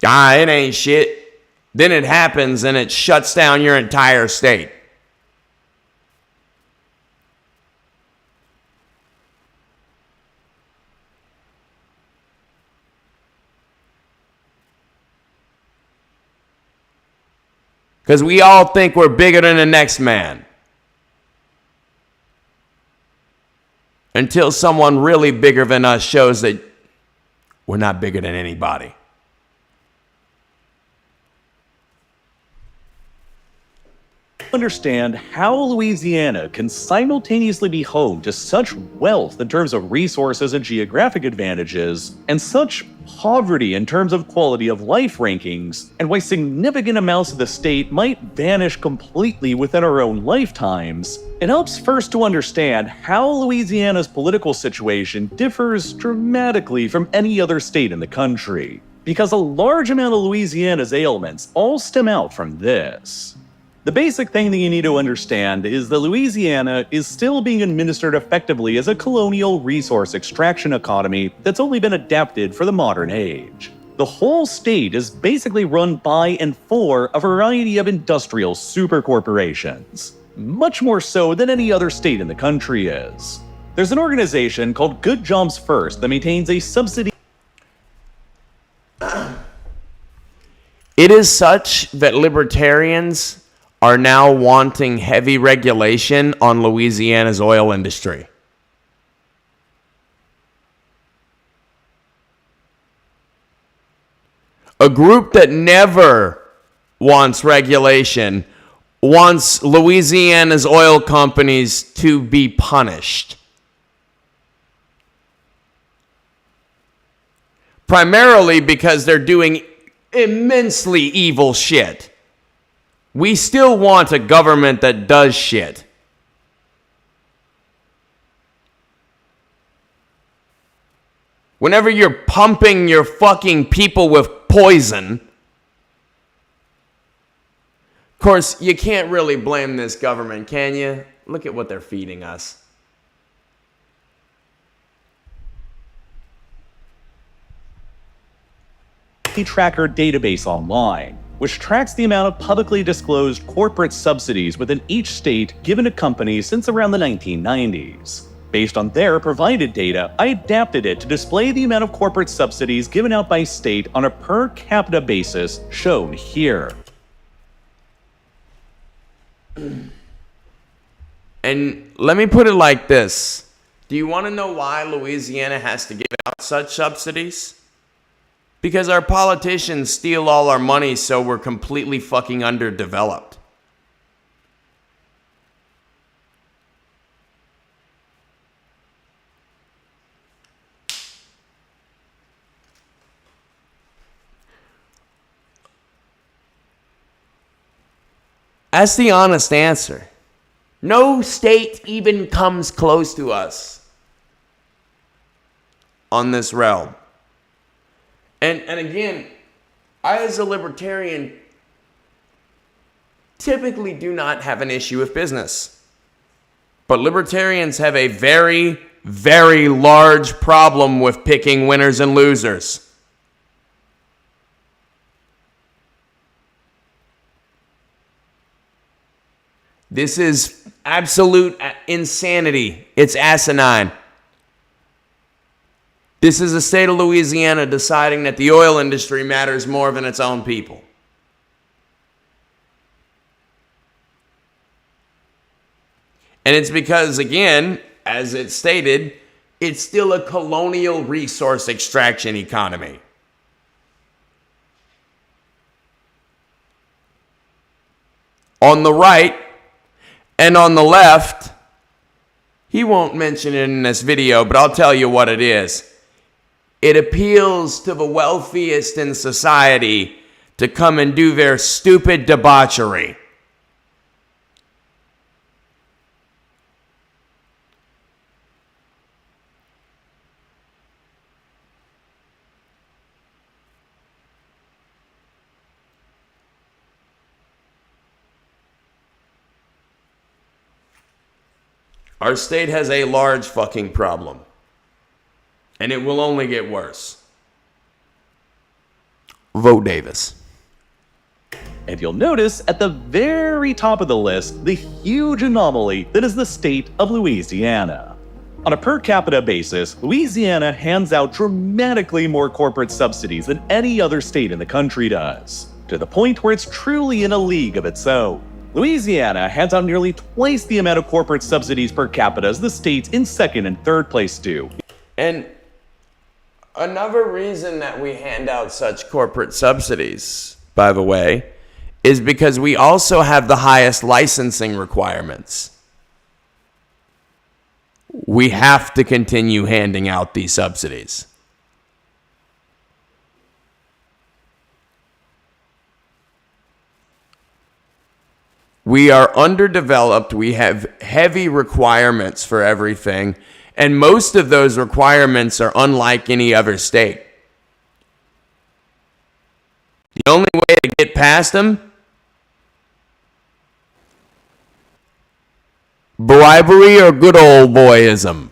It ain't shit. Then it happens and it shuts down your entire state. Because we all think we're bigger than the next man. Until someone really bigger than us shows that we're not bigger than anybody. Understand how Louisiana can simultaneously be home to such wealth in terms of resources and geographic advantages, and such poverty in terms of quality of life rankings, and why significant amounts of the state might vanish completely within our own lifetimes, it helps first to understand how Louisiana's political situation differs dramatically from any other state in the country, because a large amount of Louisiana's ailments all stem out from this. The basic thing that you need to understand is that Louisiana is still being administered effectively as a colonial resource extraction economy that's only been adapted for the modern age. The whole state is basically run by and for a variety of industrial supercorporations, much more so than any other state in the country is. There's an organization called Good Jobs First that maintains a subsidy. It is such that libertarians are now wanting heavy regulation on Louisiana's oil industry. A group that never wants regulation wants Louisiana's oil companies to be punished. Primarily because they're doing immensely evil shit. We still want a government that does shit. Whenever you're pumping your fucking people with poison, of course, you can't really blame this government, can you? Look at what they're feeding us. Tracker database online, which tracks the amount of publicly disclosed corporate subsidies within each state given to companies since around the 1990s. Based on their provided data, I adapted it to display the amount of corporate subsidies given out by state on a per capita basis shown here. And let me put it like this. Do you want to know why Louisiana has to give out such subsidies? Because our politicians steal all our money, so we're completely fucking underdeveloped. That's the honest answer. No state even comes close to us on this realm. And again, I as a libertarian typically do not have an issue with business. But libertarians have a very, very large problem with picking winners and losers. This is absolute insanity. It's asinine. This is the state of Louisiana deciding that the oil industry matters more than its own people. And it's because, again, as it's stated, it's still a colonial resource extraction economy. On the right and on the left, he won't mention it in this video, but I'll tell you what it is. It appeals to the wealthiest in society to come and do their stupid debauchery. Our state has a large fucking problem. And it will only get worse. Vote Davis. And you'll notice at the very top of the list the huge anomaly that is the state of Louisiana. On a per capita basis, Louisiana hands out dramatically more corporate subsidies than any other state in the country does, to the point where it's truly in a league of its own. Louisiana hands out nearly twice the amount of corporate subsidies per capita as the states in second and third place do. And another reason that we hand out such corporate subsidies, by the way, is because we also have the highest licensing requirements. We have to continue handing out these subsidies. We are underdeveloped. We have heavy requirements for everything. And most of those requirements are unlike any other state. The only way to get past them, bribery or good old boyism.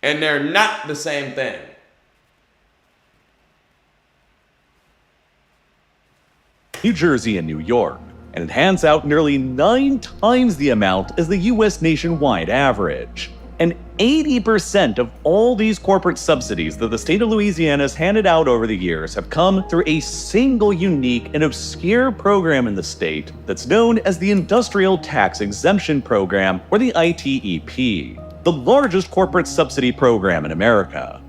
And they're not the same thing. New Jersey and New York, and it hands out nearly 9 times the amount as the US nationwide average. And 80% of all these corporate subsidies that the state of Louisiana has handed out over the years have come through a single unique and obscure program in the state that's known as the Industrial Tax Exemption Program, or the ITEP, the largest corporate subsidy program in America.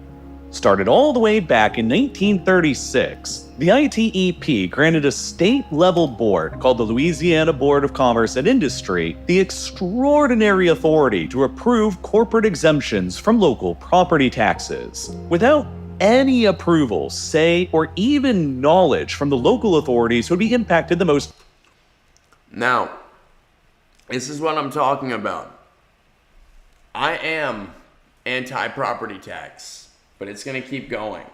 Started all the way back in 1936, the ITEP granted a state-level board called the Louisiana Board of Commerce and Industry the extraordinary authority to approve corporate exemptions from local property taxes. Without any approval, say, or even knowledge from the local authorities who would be impacted the most. Now, this is what I'm talking about. I am anti-property tax, but it's going to keep going.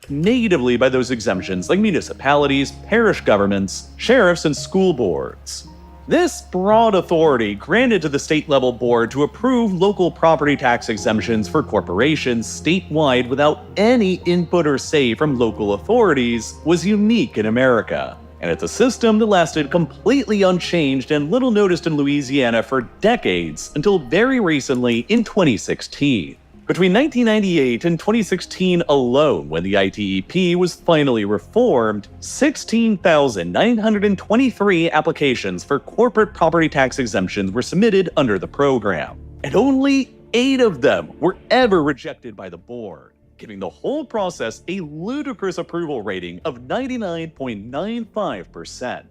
Negatively by those exemptions like municipalities, parish governments, sheriffs, and school boards. This broad authority granted to the state-level board to approve local property tax exemptions for corporations statewide without any input or say from local authorities was unique in America. And it's a system that lasted completely unchanged and little noticed in Louisiana for decades until very recently in 2016. Between 1998 and 2016 alone, when the ITEP was finally reformed, 16,923 applications for corporate property tax exemptions were submitted under the program, and only 8 of them were ever rejected by the board, giving the whole process a ludicrous approval rating of 99.95%.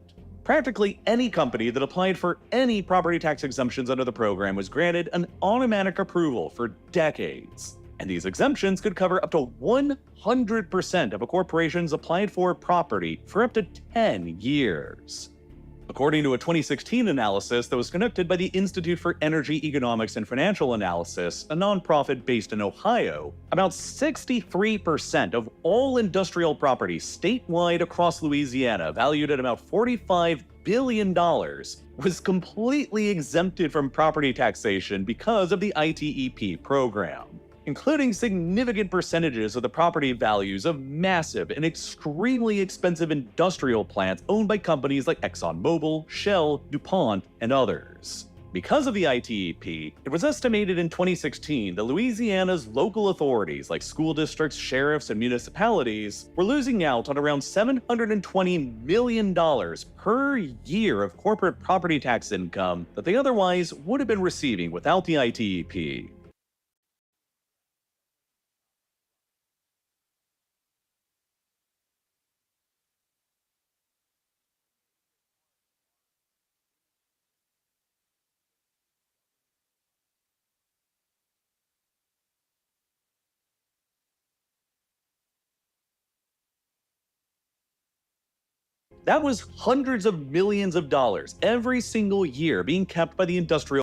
Practically any company that applied for any property tax exemptions under the program was granted an automatic approval for decades. And these exemptions could cover up to 100% of a corporation's applied for property for up to 10 years. According to a 2016 analysis that was conducted by the Institute for Energy Economics and Financial Analysis, a nonprofit based in Ohio, about 63% of all industrial property statewide across Louisiana, valued at about $45 billion, was completely exempted from property taxation because of the ITEP program, including significant percentages of the property values of massive and extremely expensive industrial plants owned by companies like ExxonMobil, Shell, DuPont, and others. Because of the ITEP, it was estimated in 2016 that Louisiana's local authorities like school districts, sheriffs, and municipalities were losing out on around $720 million per year of corporate property tax income that they otherwise would have been receiving without the ITEP. That was hundreds of millions of dollars every single year being kept by the industrial.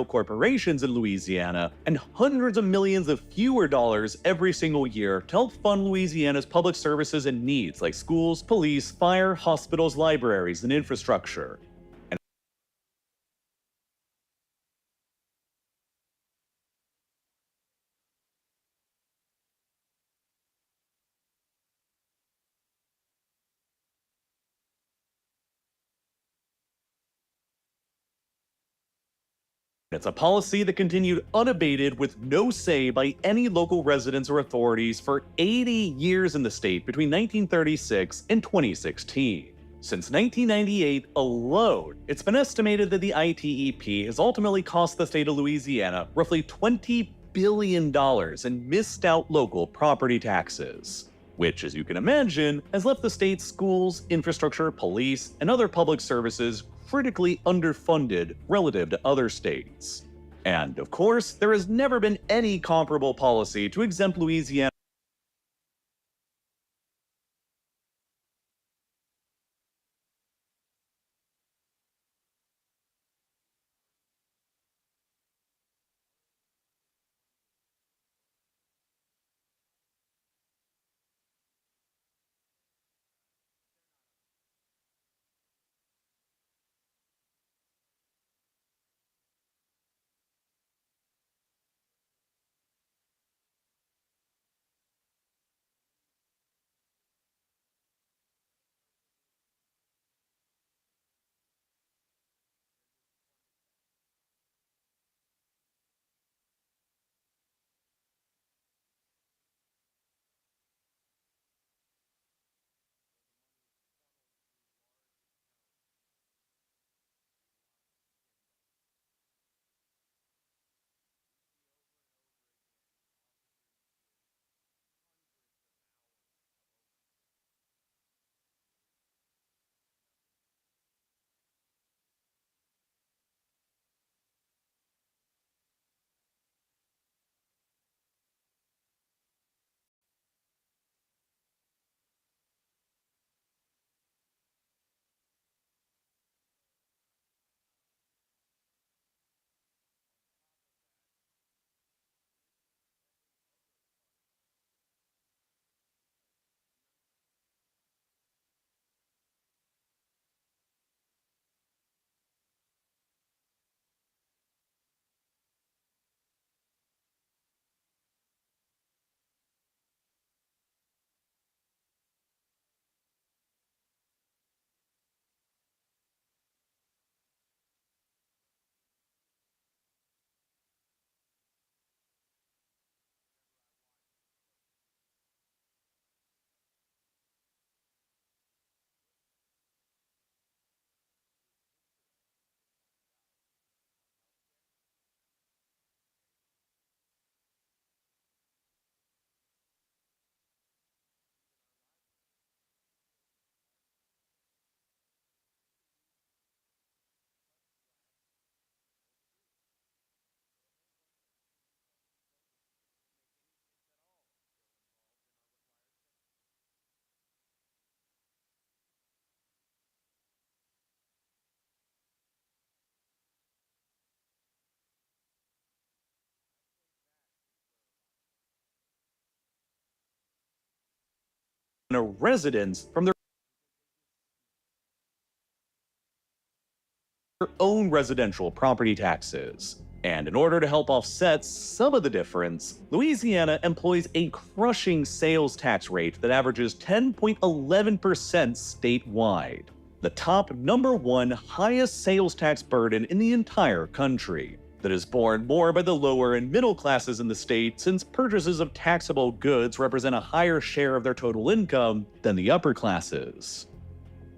corporations in Louisiana, and hundreds of millions of fewer dollars every single year to help fund Louisiana's public services and needs like schools, police, fire, hospitals, libraries, and infrastructure. It's a policy that continued unabated with no say by any local residents or authorities for 80 years in the state between 1936 and 2016. Since 1998 alone, it's been estimated that the ITEP has ultimately cost the state of Louisiana roughly $20 billion in missed out local property taxes, which, as you can imagine, has left the state's schools, infrastructure, police, and other public services critically underfunded relative to other states. And, of course, there has never been any comparable policy to exempt Louisiana residents from their own residential property taxes. And in order to help offset some of the difference, Louisiana employs a crushing sales tax rate that averages 10.11% statewide, the top number one highest sales tax burden in the entire country, that is borne more by the lower and middle classes in the state, since purchases of taxable goods represent a higher share of their total income than the upper classes.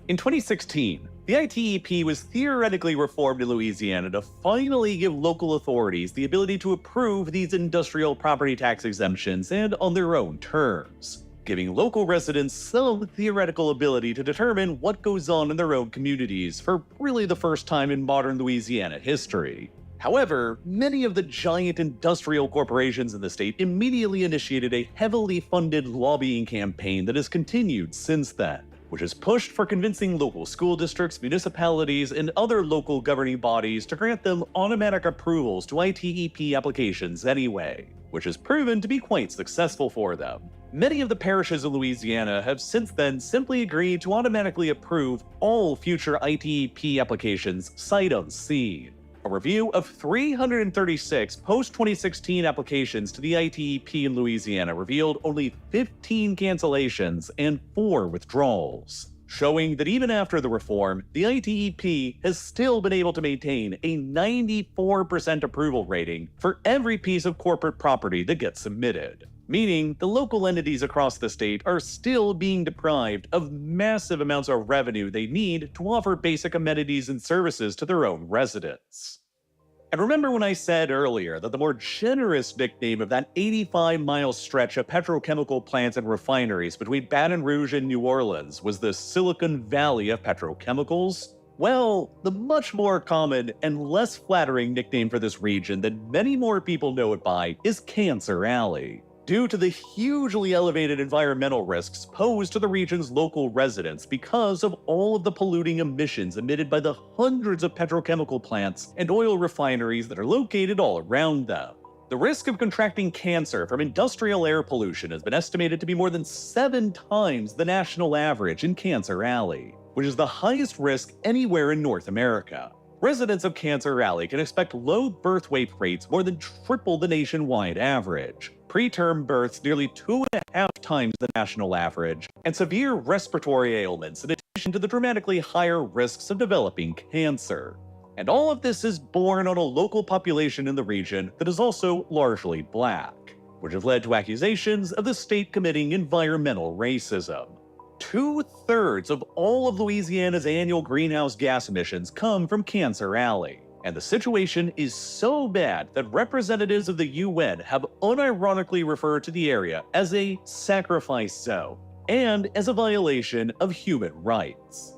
In 2016, the ITEP was theoretically reformed in Louisiana to finally give local authorities the ability to approve these industrial property tax exemptions and on their own terms, giving local residents some theoretical ability to determine what goes on in their own communities for really the first time in modern Louisiana history. However, many of the giant industrial corporations in the state immediately initiated a heavily funded lobbying campaign that has continued since then, which is pushed for convincing local school districts, municipalities, and other local governing bodies to grant them automatic approvals to ITEP applications anyway, which has proven to be quite successful for them. Many of the parishes in Louisiana have since then simply agreed to automatically approve all future ITEP applications sight unseen. A review of 336 post-2016 applications to the ITEP in Louisiana revealed only 15 cancellations and 4 withdrawals, showing that even after the reform, the ITEP has still been able to maintain a 94% approval rating for every piece of corporate property that gets submitted, meaning the local entities across the state are still being deprived of massive amounts of revenue they need to offer basic amenities and services to their own residents. And remember when I said earlier that the more generous nickname of that 85-mile stretch of petrochemical plants and refineries between Baton Rouge and New Orleans was the Silicon Valley of petrochemicals? Well, the much more common and less flattering nickname for this region that many more people know it by is Cancer Alley, due to the hugely elevated environmental risks posed to the region's local residents because of all of the polluting emissions emitted by the hundreds of petrochemical plants and oil refineries that are located all around them. The risk of contracting cancer from industrial air pollution has been estimated to be more than 7 times the national average in Cancer Alley, which is the highest risk anywhere in North America. Residents of Cancer Alley can expect low birth weight rates more than triple the nationwide average, preterm births nearly 2.5 times the national average, and severe respiratory ailments in addition to the dramatically higher risks of developing cancer. And all of this is borne on a local population in the region that is also largely black, which have led to accusations of the state committing environmental racism. 2/3 of all of Louisiana's annual greenhouse gas emissions come from Cancer Alley, and the situation is so bad that representatives of the UN have unironically referred to the area as a sacrifice zone and as a violation of human rights.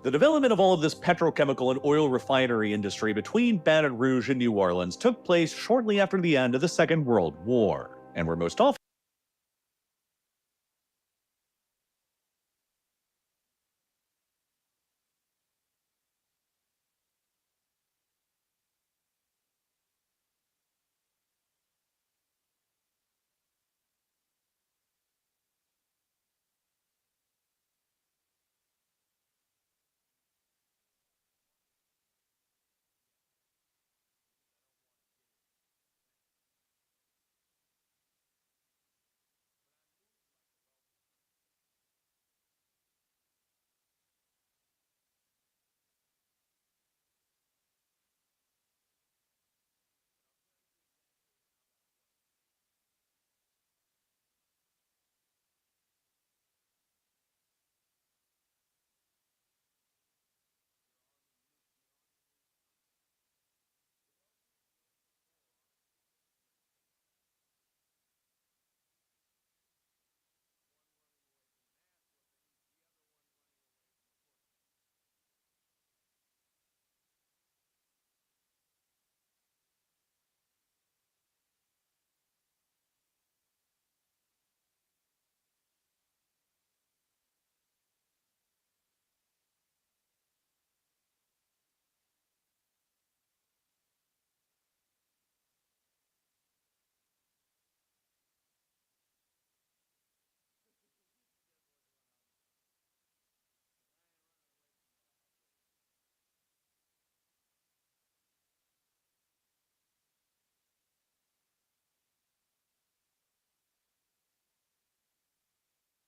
The development of all of this petrochemical and oil refinery industry between Baton Rouge and New Orleans took place shortly after the end of the Second World War, and were most often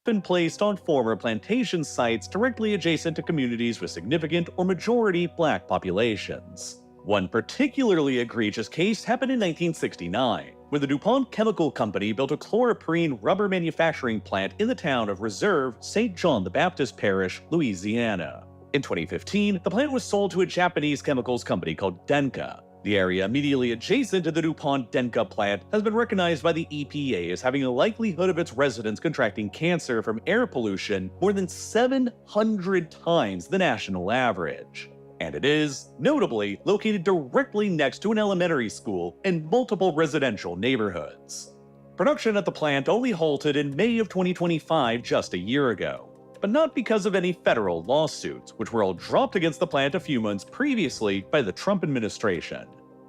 been placed on former plantation sites directly adjacent to communities with significant or majority black populations. One particularly egregious case happened in 1969, when the DuPont Chemical Company built a chloroprene rubber manufacturing plant in the town of Reserve, St. John the Baptist Parish, Louisiana. In 2015, the plant was sold to a Japanese chemicals company called Denka. The area immediately adjacent to the DuPont Denka plant has been recognized by the EPA as having a likelihood of its residents contracting cancer from air pollution more than 700 times the national average. And it is, notably, located directly next to an elementary school and multiple residential neighborhoods. Production at the plant only halted in May of 2025, just a year ago. but not because of any federal lawsuits, which were all dropped against the plant a few months previously by the Trump administration.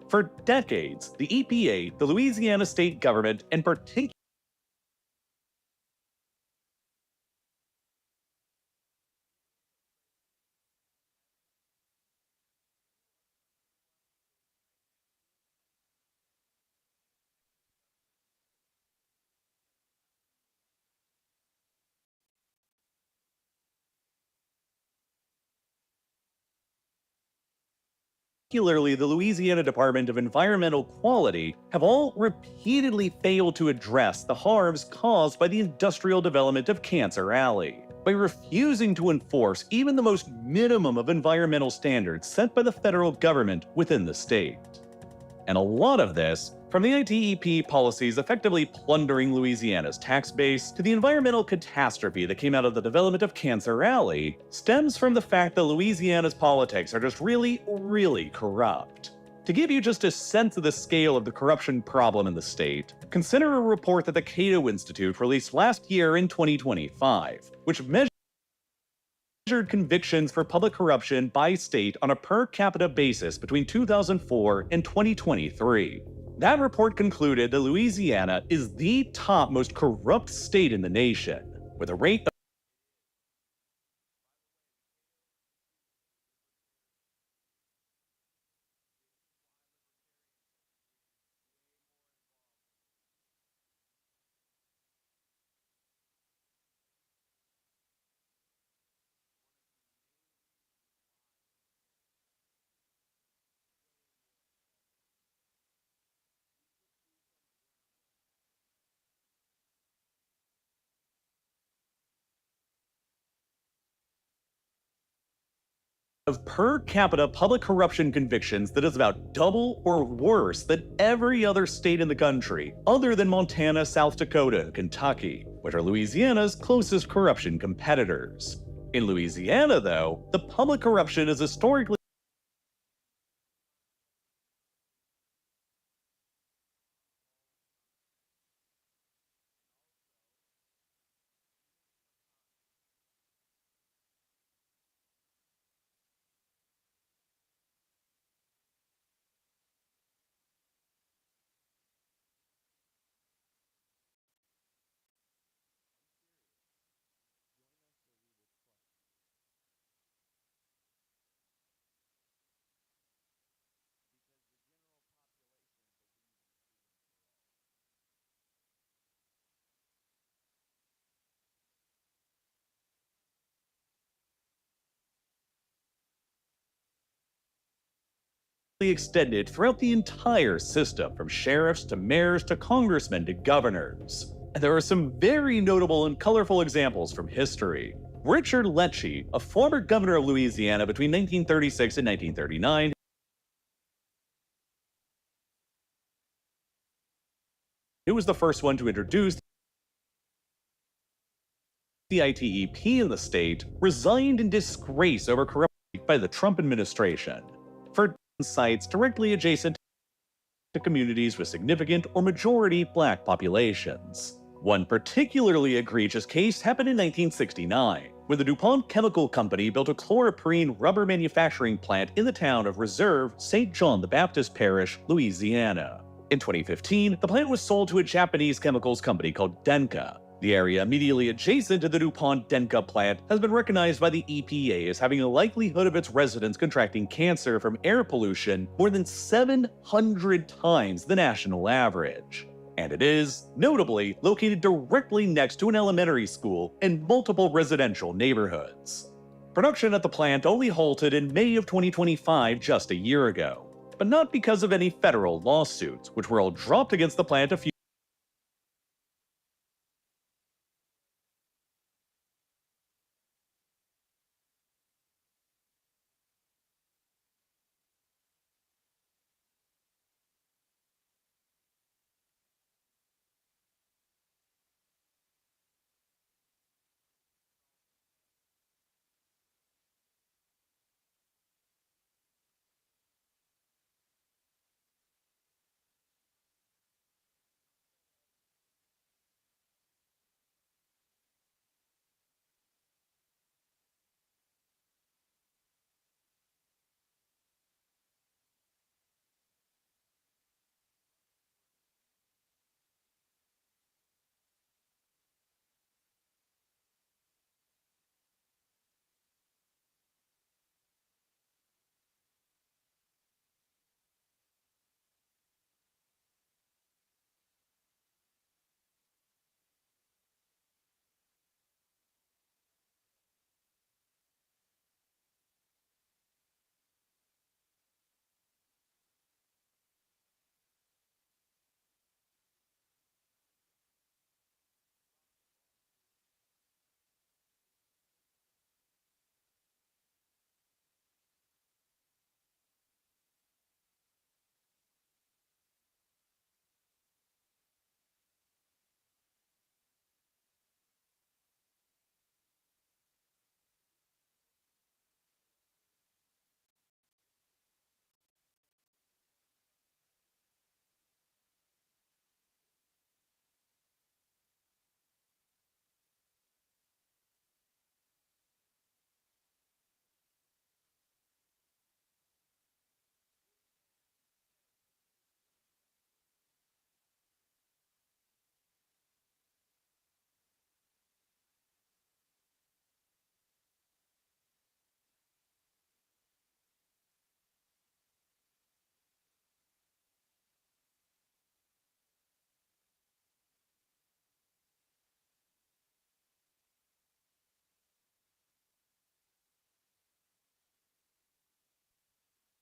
For decades, the EPA, the Louisiana state government, and particularly the Louisiana Department of Environmental Quality, have all repeatedly failed to address the harms caused by the industrial development of Cancer Alley, by refusing to enforce even the most minimum of environmental standards set by the federal government within the state. And a lot of this, from the ITEP policies effectively plundering Louisiana's tax base to the environmental catastrophe that came out of the development of Cancer Alley, stems from the fact that Louisiana's politics are just really, really corrupt. To give you just a sense of the scale of the corruption problem in the state, consider a report that the Cato Institute released last year in 2025, which measured convictions for public corruption by state on a per capita basis between 2004 and 2023. That report concluded that Louisiana is the top most corrupt state in the nation, with a rate of per capita public corruption convictions that is about double or worse than every other state in the country, other than Montana, South Dakota, and Kentucky, which are Louisiana's closest corruption competitors. In Louisiana, though, the public corruption is historically extended throughout the entire system, from sheriffs to mayors to congressmen to governors. And there are some very notable and colorful examples from history. Richard Lecce, a former governor of Louisiana between 1936 and 1939, who was the first one to introduce the ITEP in the state, resigned in disgrace over corruption by the Trump administration. For sites directly adjacent to communities with significant or majority black populations. One particularly egregious case happened in 1969, when the DuPont Chemical Company built a chloroprene rubber manufacturing plant in the town of Reserve, St. John the Baptist Parish, Louisiana. In 2015, the plant was sold to a Japanese chemicals company called Denka. The area immediately adjacent to the DuPont Denka plant has been recognized by the EPA as having a likelihood of its residents contracting cancer from air pollution more than 700 times the national average. And it is, notably, located directly next to an elementary school and multiple residential neighborhoods. Production at the plant only halted in May of 2025, just a year ago, but not because of any federal lawsuits, which were all dropped against the plant a few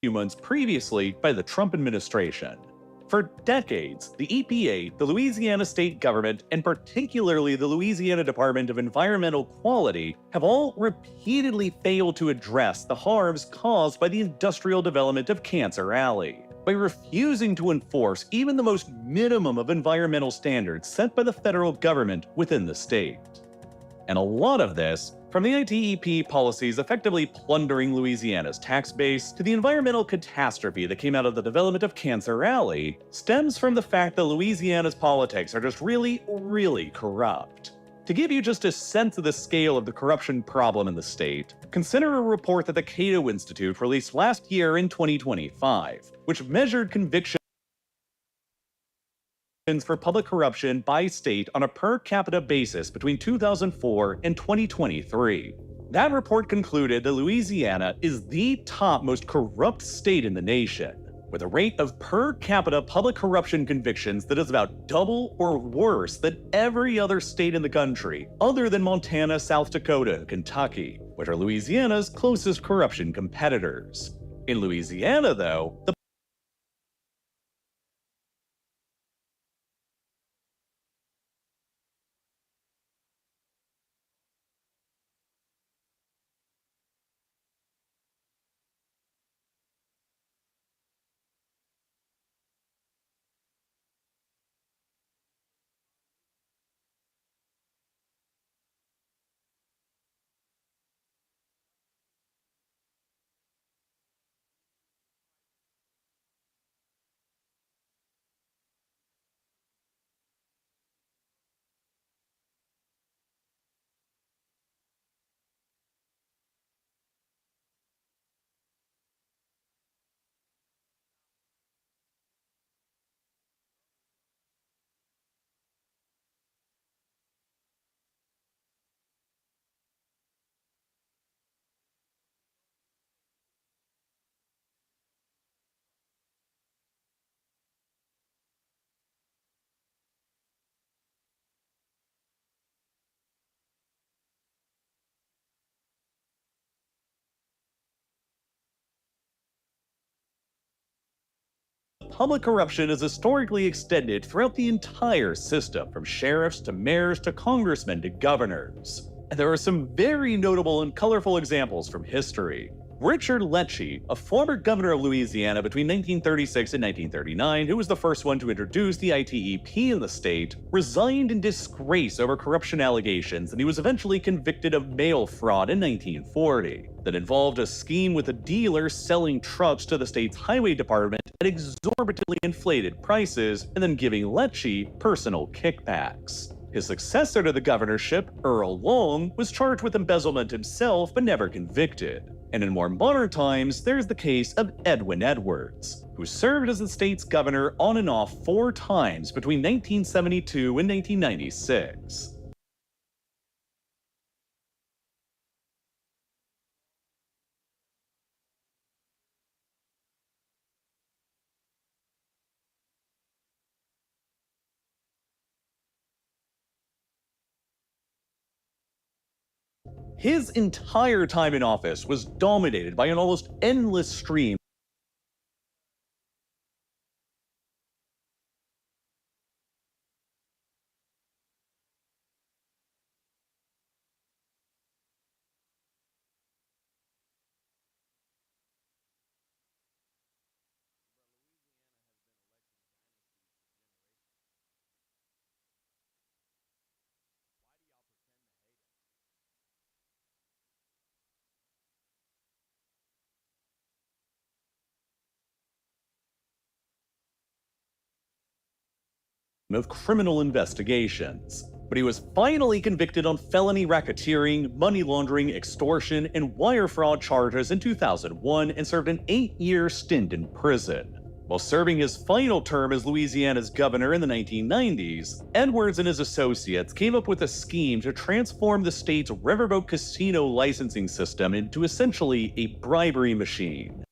few months previously by the Trump administration. For decades, the EPA, the Louisiana state government, and particularly the Louisiana Department of Environmental Quality have all repeatedly failed to address the harms caused by the industrial development of Cancer Alley, by refusing to enforce even the most minimum of environmental standards set by the federal government within the state. And a lot of this, from the ITEP policies effectively plundering Louisiana's tax base to the environmental catastrophe that came out of the development of Cancer Alley, stems from the fact that Louisiana's politics are just really, really corrupt. To give you just a sense of the scale of the corruption problem in the state, consider a report that the Cato Institute released last year in 2025, which measured convictions for public corruption by state on a per capita basis between 2004 and 2023. That report concluded that Louisiana is the top most corrupt state in the nation, with a rate of per capita public corruption convictions that is about double or worse than every other state in the country, other than Montana, South Dakota, and Kentucky, which are Louisiana's closest corruption competitors. In Louisiana, though, the public corruption is historically extended throughout the entire system, from sheriffs to mayors to congressmen to governors. And there are some very notable and colorful examples from history. Richard Lecce, a former governor of Louisiana between 1936 and 1939, who was the first one to introduce the ITEP in the state, resigned in disgrace over corruption allegations, and he was eventually convicted of mail fraud in 1940 that involved a scheme with a dealer selling trucks to the state's highway department at exorbitantly inflated prices and then giving Lecce personal kickbacks. His successor to the governorship, Earl Long, was charged with embezzlement himself but never convicted. And in more modern times, there's the case of Edwin Edwards, who served as the state's governor on and off 4 times between 1972 and 1996. His entire time in office was dominated by an almost endless stream of criminal investigations. But he was finally convicted on felony racketeering, money laundering, extortion, and wire fraud charges in 2001 and served an 8-year stint in prison. While serving his final term as Louisiana's governor in the 1990s, Edwards and his associates came up with a scheme to transform the state's riverboat casino licensing system into essentially a bribery machine.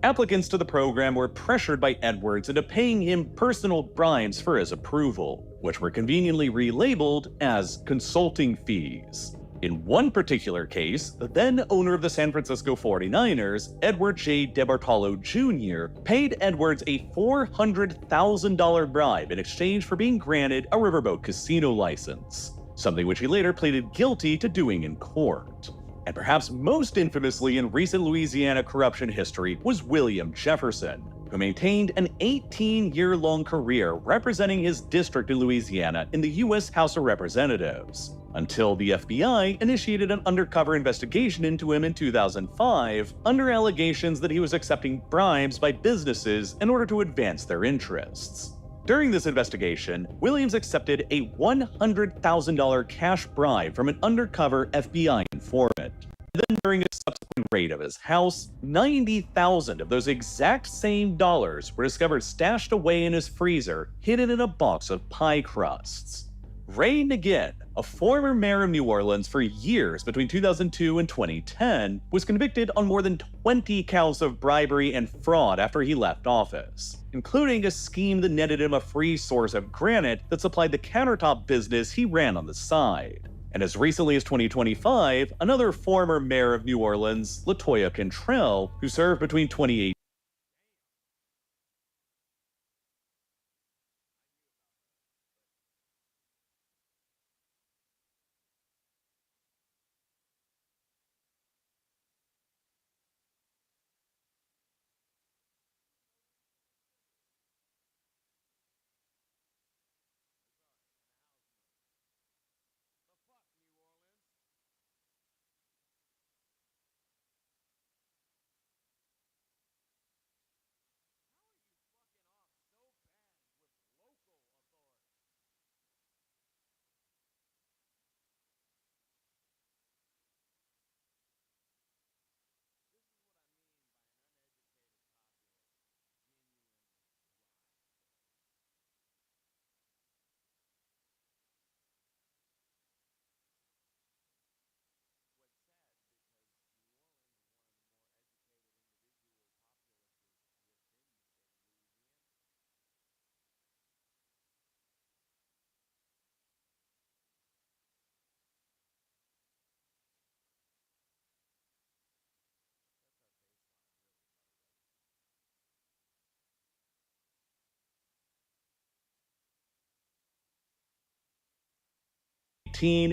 Applicants to the program were pressured by Edwards into paying him personal bribes for his approval, which were conveniently relabeled as consulting fees. In one particular case, the then owner of the San Francisco 49ers, Edward J. DeBartolo Jr., paid Edwards a $400,000 bribe in exchange for being granted a riverboat casino license, something which he later pleaded guilty to doing in court. And perhaps most infamously in recent Louisiana corruption history was William Jefferson, who maintained an 18-year-long career representing his district in Louisiana in the U.S. House of Representatives, until the FBI initiated an undercover investigation into him in 2005 under allegations that he was accepting bribes by businesses in order to advance their interests. During this investigation, Williams accepted a $100,000 cash bribe from an undercover FBI informant. Then, during a subsequent raid of his house, 90,000 of those exact same dollars were discovered stashed away in his freezer, hidden in a box of pie crusts. Ray Nagin, a former mayor of New Orleans for years between 2002 and 2010, was convicted on more than 20 counts of bribery and fraud after he left office, including a scheme that netted him a free source of granite that supplied the countertop business he ran on the side. And as recently as 2025, another former mayor of New Orleans, LaToya Cantrell, who served between 2018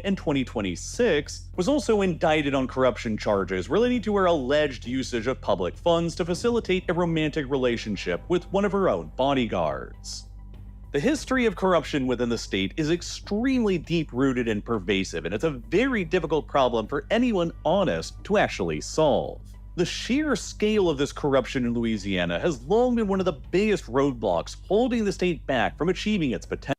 and 2026, was also indicted on corruption charges relating to her alleged usage of public funds to facilitate a romantic relationship with one of her own bodyguards. The history of corruption within the state is extremely deep-rooted and pervasive, and it's a very difficult problem for anyone honest to actually solve. The sheer scale of this corruption in Louisiana has long been one of the biggest roadblocks holding the state back from achieving its potential.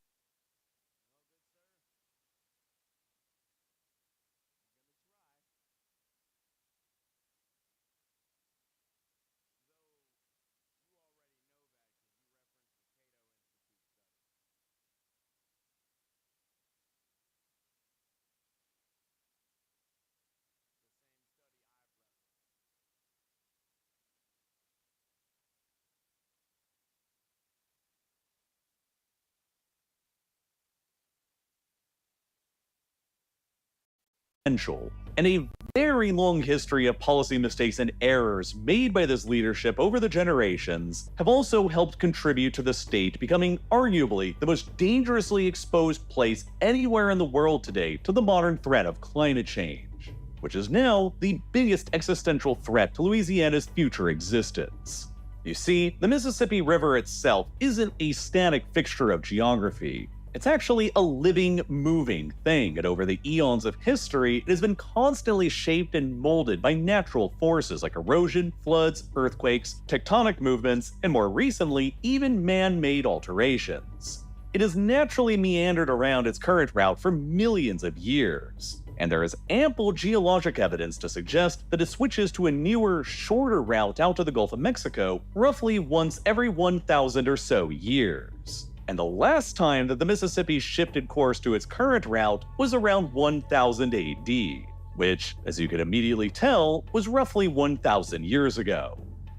And a very long history of policy mistakes and errors made by this leadership over the generations have also helped contribute to the state becoming arguably the most dangerously exposed place anywhere in the world today to the modern threat of climate change, which is now the biggest existential threat to Louisiana's future existence. You see, the Mississippi River itself isn't a static fixture of geography. It's actually a living, moving thing, and over the eons of history, it has been constantly shaped and molded by natural forces like erosion, floods, earthquakes, tectonic movements, and more recently, even man-made alterations. It has naturally meandered around its current route for millions of years, and there is ample geologic evidence to suggest that it switches to a newer, shorter route out to the Gulf of Mexico roughly once every 1,000 or so years. And the last time that the Mississippi shifted course to its current route was around 1000 AD, which, as you can immediately tell, was roughly 1,000 years ago.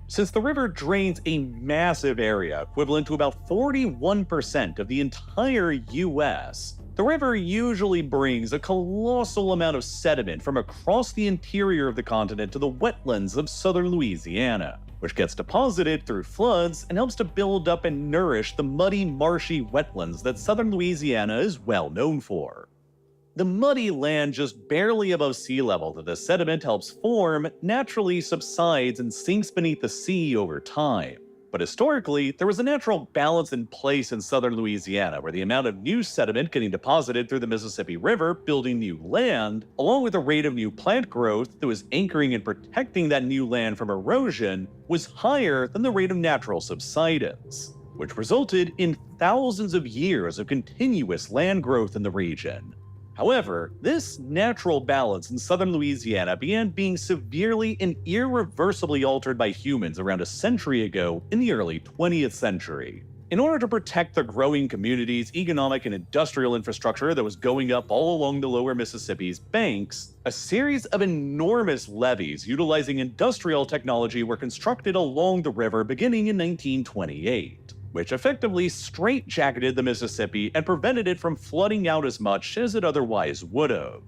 Since the river drains a massive area equivalent to about 41% of the entire US, the river usually brings a colossal amount of sediment from across the interior of the continent to the wetlands of southern Louisiana, which gets deposited through floods and helps to build up and nourish the muddy, marshy wetlands that southern Louisiana is well known for. The muddy land just barely above sea level that the sediment helps form naturally subsides and sinks beneath the sea over time. But historically, there was a natural balance in place in southern Louisiana where the amount of new sediment getting deposited through the Mississippi River building new land, along with the rate of new plant growth that was anchoring and protecting that new land from erosion, was higher than the rate of natural subsidence, which resulted in thousands of years of continuous land growth in the region. However, this natural balance in southern Louisiana began being severely and irreversibly altered by humans around a century ago in the early 20th century. In order to protect the growing community's economic and industrial infrastructure that was going up all along the lower Mississippi's banks, a series of enormous levees utilizing industrial technology were constructed along the river beginning in 1928. Which effectively straitjacketed the Mississippi and prevented it from flooding out as much as it otherwise would have.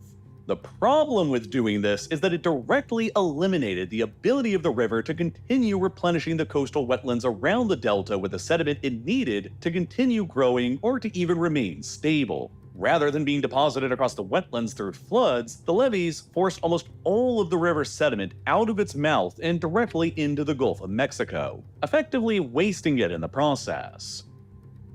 The problem with doing this is that it directly eliminated the ability of the river to continue replenishing the coastal wetlands around the delta with the sediment it needed to continue growing or to even remain stable. Rather than being deposited across the wetlands through floods, the levees forced almost all of the river sediment out of its mouth and directly into the Gulf of Mexico, effectively wasting it in the process.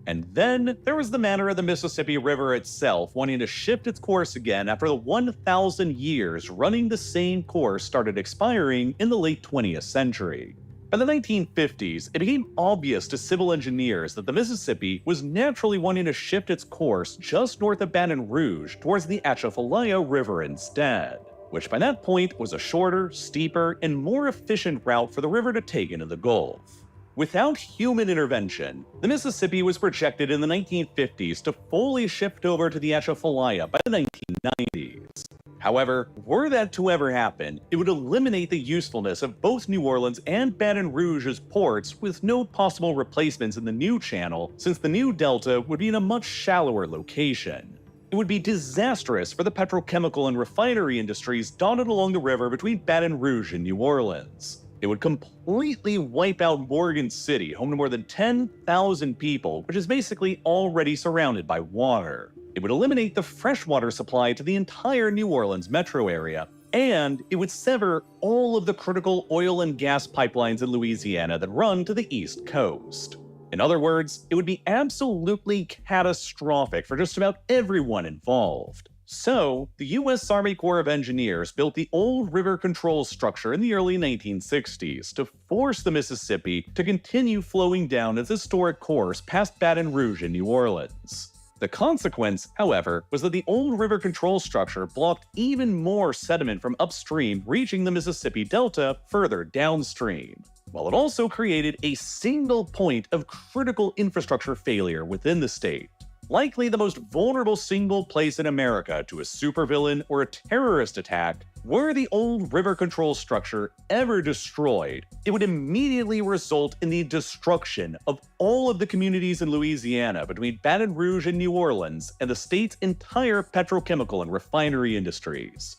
And then there was the matter of the Mississippi River itself wanting to shift its course again after the 1,000 years running the same course started expiring in the late 20th century. By the 1950s, it became obvious to civil engineers that the Mississippi was naturally wanting to shift its course just north of Baton Rouge towards the Atchafalaya River instead, which by that point was a shorter, steeper, and more efficient route for the river to take into the Gulf. Without human intervention, the Mississippi was projected in the 1950s to fully shift over to the Atchafalaya by the 1990s. However, were that to ever happen, it would eliminate the usefulness of both New Orleans and Baton Rouge as ports with no possible replacements in the new channel, since the new delta would be in a much shallower location. It would be disastrous for the petrochemical and refinery industries dotted along the river between Baton Rouge and New Orleans. It would completely wipe out Morgan City, home to more than 10,000 people, which is basically already surrounded by water. It would eliminate the freshwater supply to the entire New Orleans metro area, and it would sever all of the critical oil and gas pipelines in Louisiana that run to the East Coast. In other words, it would be absolutely catastrophic for just about everyone involved. So, the U.S. Army Corps of Engineers built the Old River Control Structure in the early 1960s to force the Mississippi to continue flowing down its historic course past Baton Rouge and New Orleans. The consequence, however, was that the Old River Control Structure blocked even more sediment from upstream reaching the Mississippi Delta further downstream, while it also created a single point of critical infrastructure failure within the state. Likely the most vulnerable single place in America to a supervillain or a terrorist attack, were the Old River Control Structure ever destroyed, it would immediately result in the destruction of all of the communities in Louisiana between Baton Rouge and New Orleans and the state's entire petrochemical and refinery industries.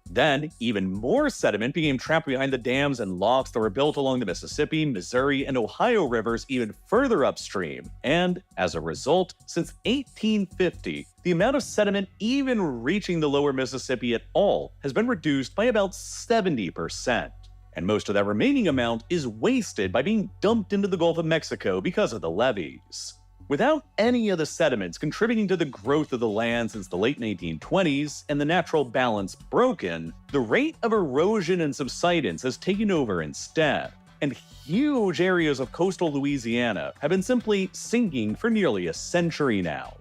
Then, even more sediment became trapped behind the dams and locks that were built along the Mississippi, Missouri, and Ohio rivers even further upstream, and, as a result, since 1850, the amount of sediment even reaching the lower Mississippi at all has been reduced by about 70%. And most of that remaining amount is wasted by being dumped into the Gulf of Mexico because of the levees. Without any of the sediments contributing to the growth of the land since the late 1920s and the natural balance broken, the rate of erosion and subsidence has taken over instead, and huge areas of coastal Louisiana have been simply sinking for nearly a century now.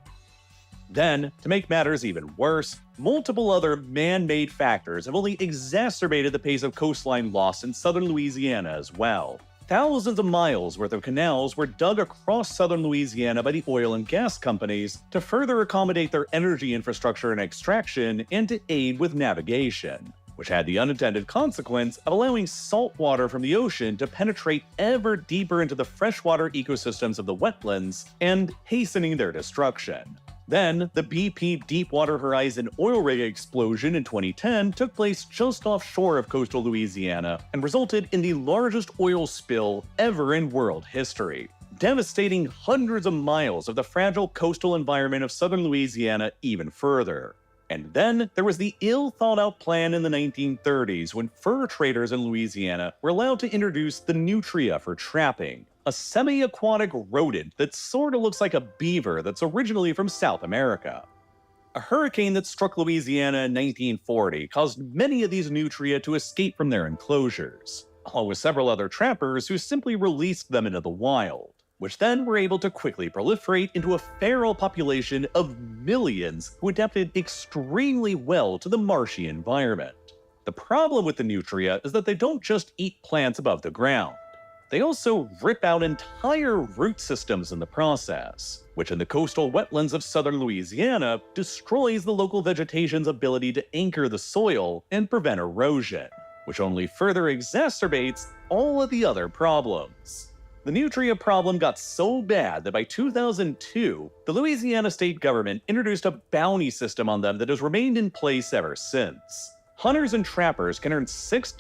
Then, to make matters even worse, multiple other man-made factors have only exacerbated the pace of coastline loss in southern Louisiana as well. Thousands of miles worth of canals were dug across southern Louisiana by the oil and gas companies to further accommodate their energy infrastructure and extraction and to aid with navigation. which had the unintended consequence of allowing salt water from the ocean to penetrate ever deeper into the freshwater ecosystems of the wetlands and hastening their destruction. Then, the BP Deepwater Horizon oil rig explosion in 2010 took place just offshore of coastal Louisiana and resulted in the largest oil spill ever in world history, devastating hundreds of miles of the fragile coastal environment of southern Louisiana even further. And then there was the ill-thought-out plan in the 1930s when fur traders in Louisiana were allowed to introduce the nutria for trapping, a semi-aquatic rodent that sorta looks like a beaver that's originally from South America. A hurricane that struck Louisiana in 1940 caused many of these nutria to escape from their enclosures, along with several other trappers who simply released them into the wild, which then were able to quickly proliferate into a feral population of millions who adapted extremely well to the marshy environment. The problem with the nutria is that they don't just eat plants above the ground. They also rip out entire root systems in the process, which in the coastal wetlands of southern Louisiana destroys the local vegetation's ability to anchor the soil and prevent erosion, which only further exacerbates all of the other problems. The nutria problem got so bad that by 2002, the Louisiana state government introduced a bounty system on them that has remained in place ever since. Hunters and trappers can earn $6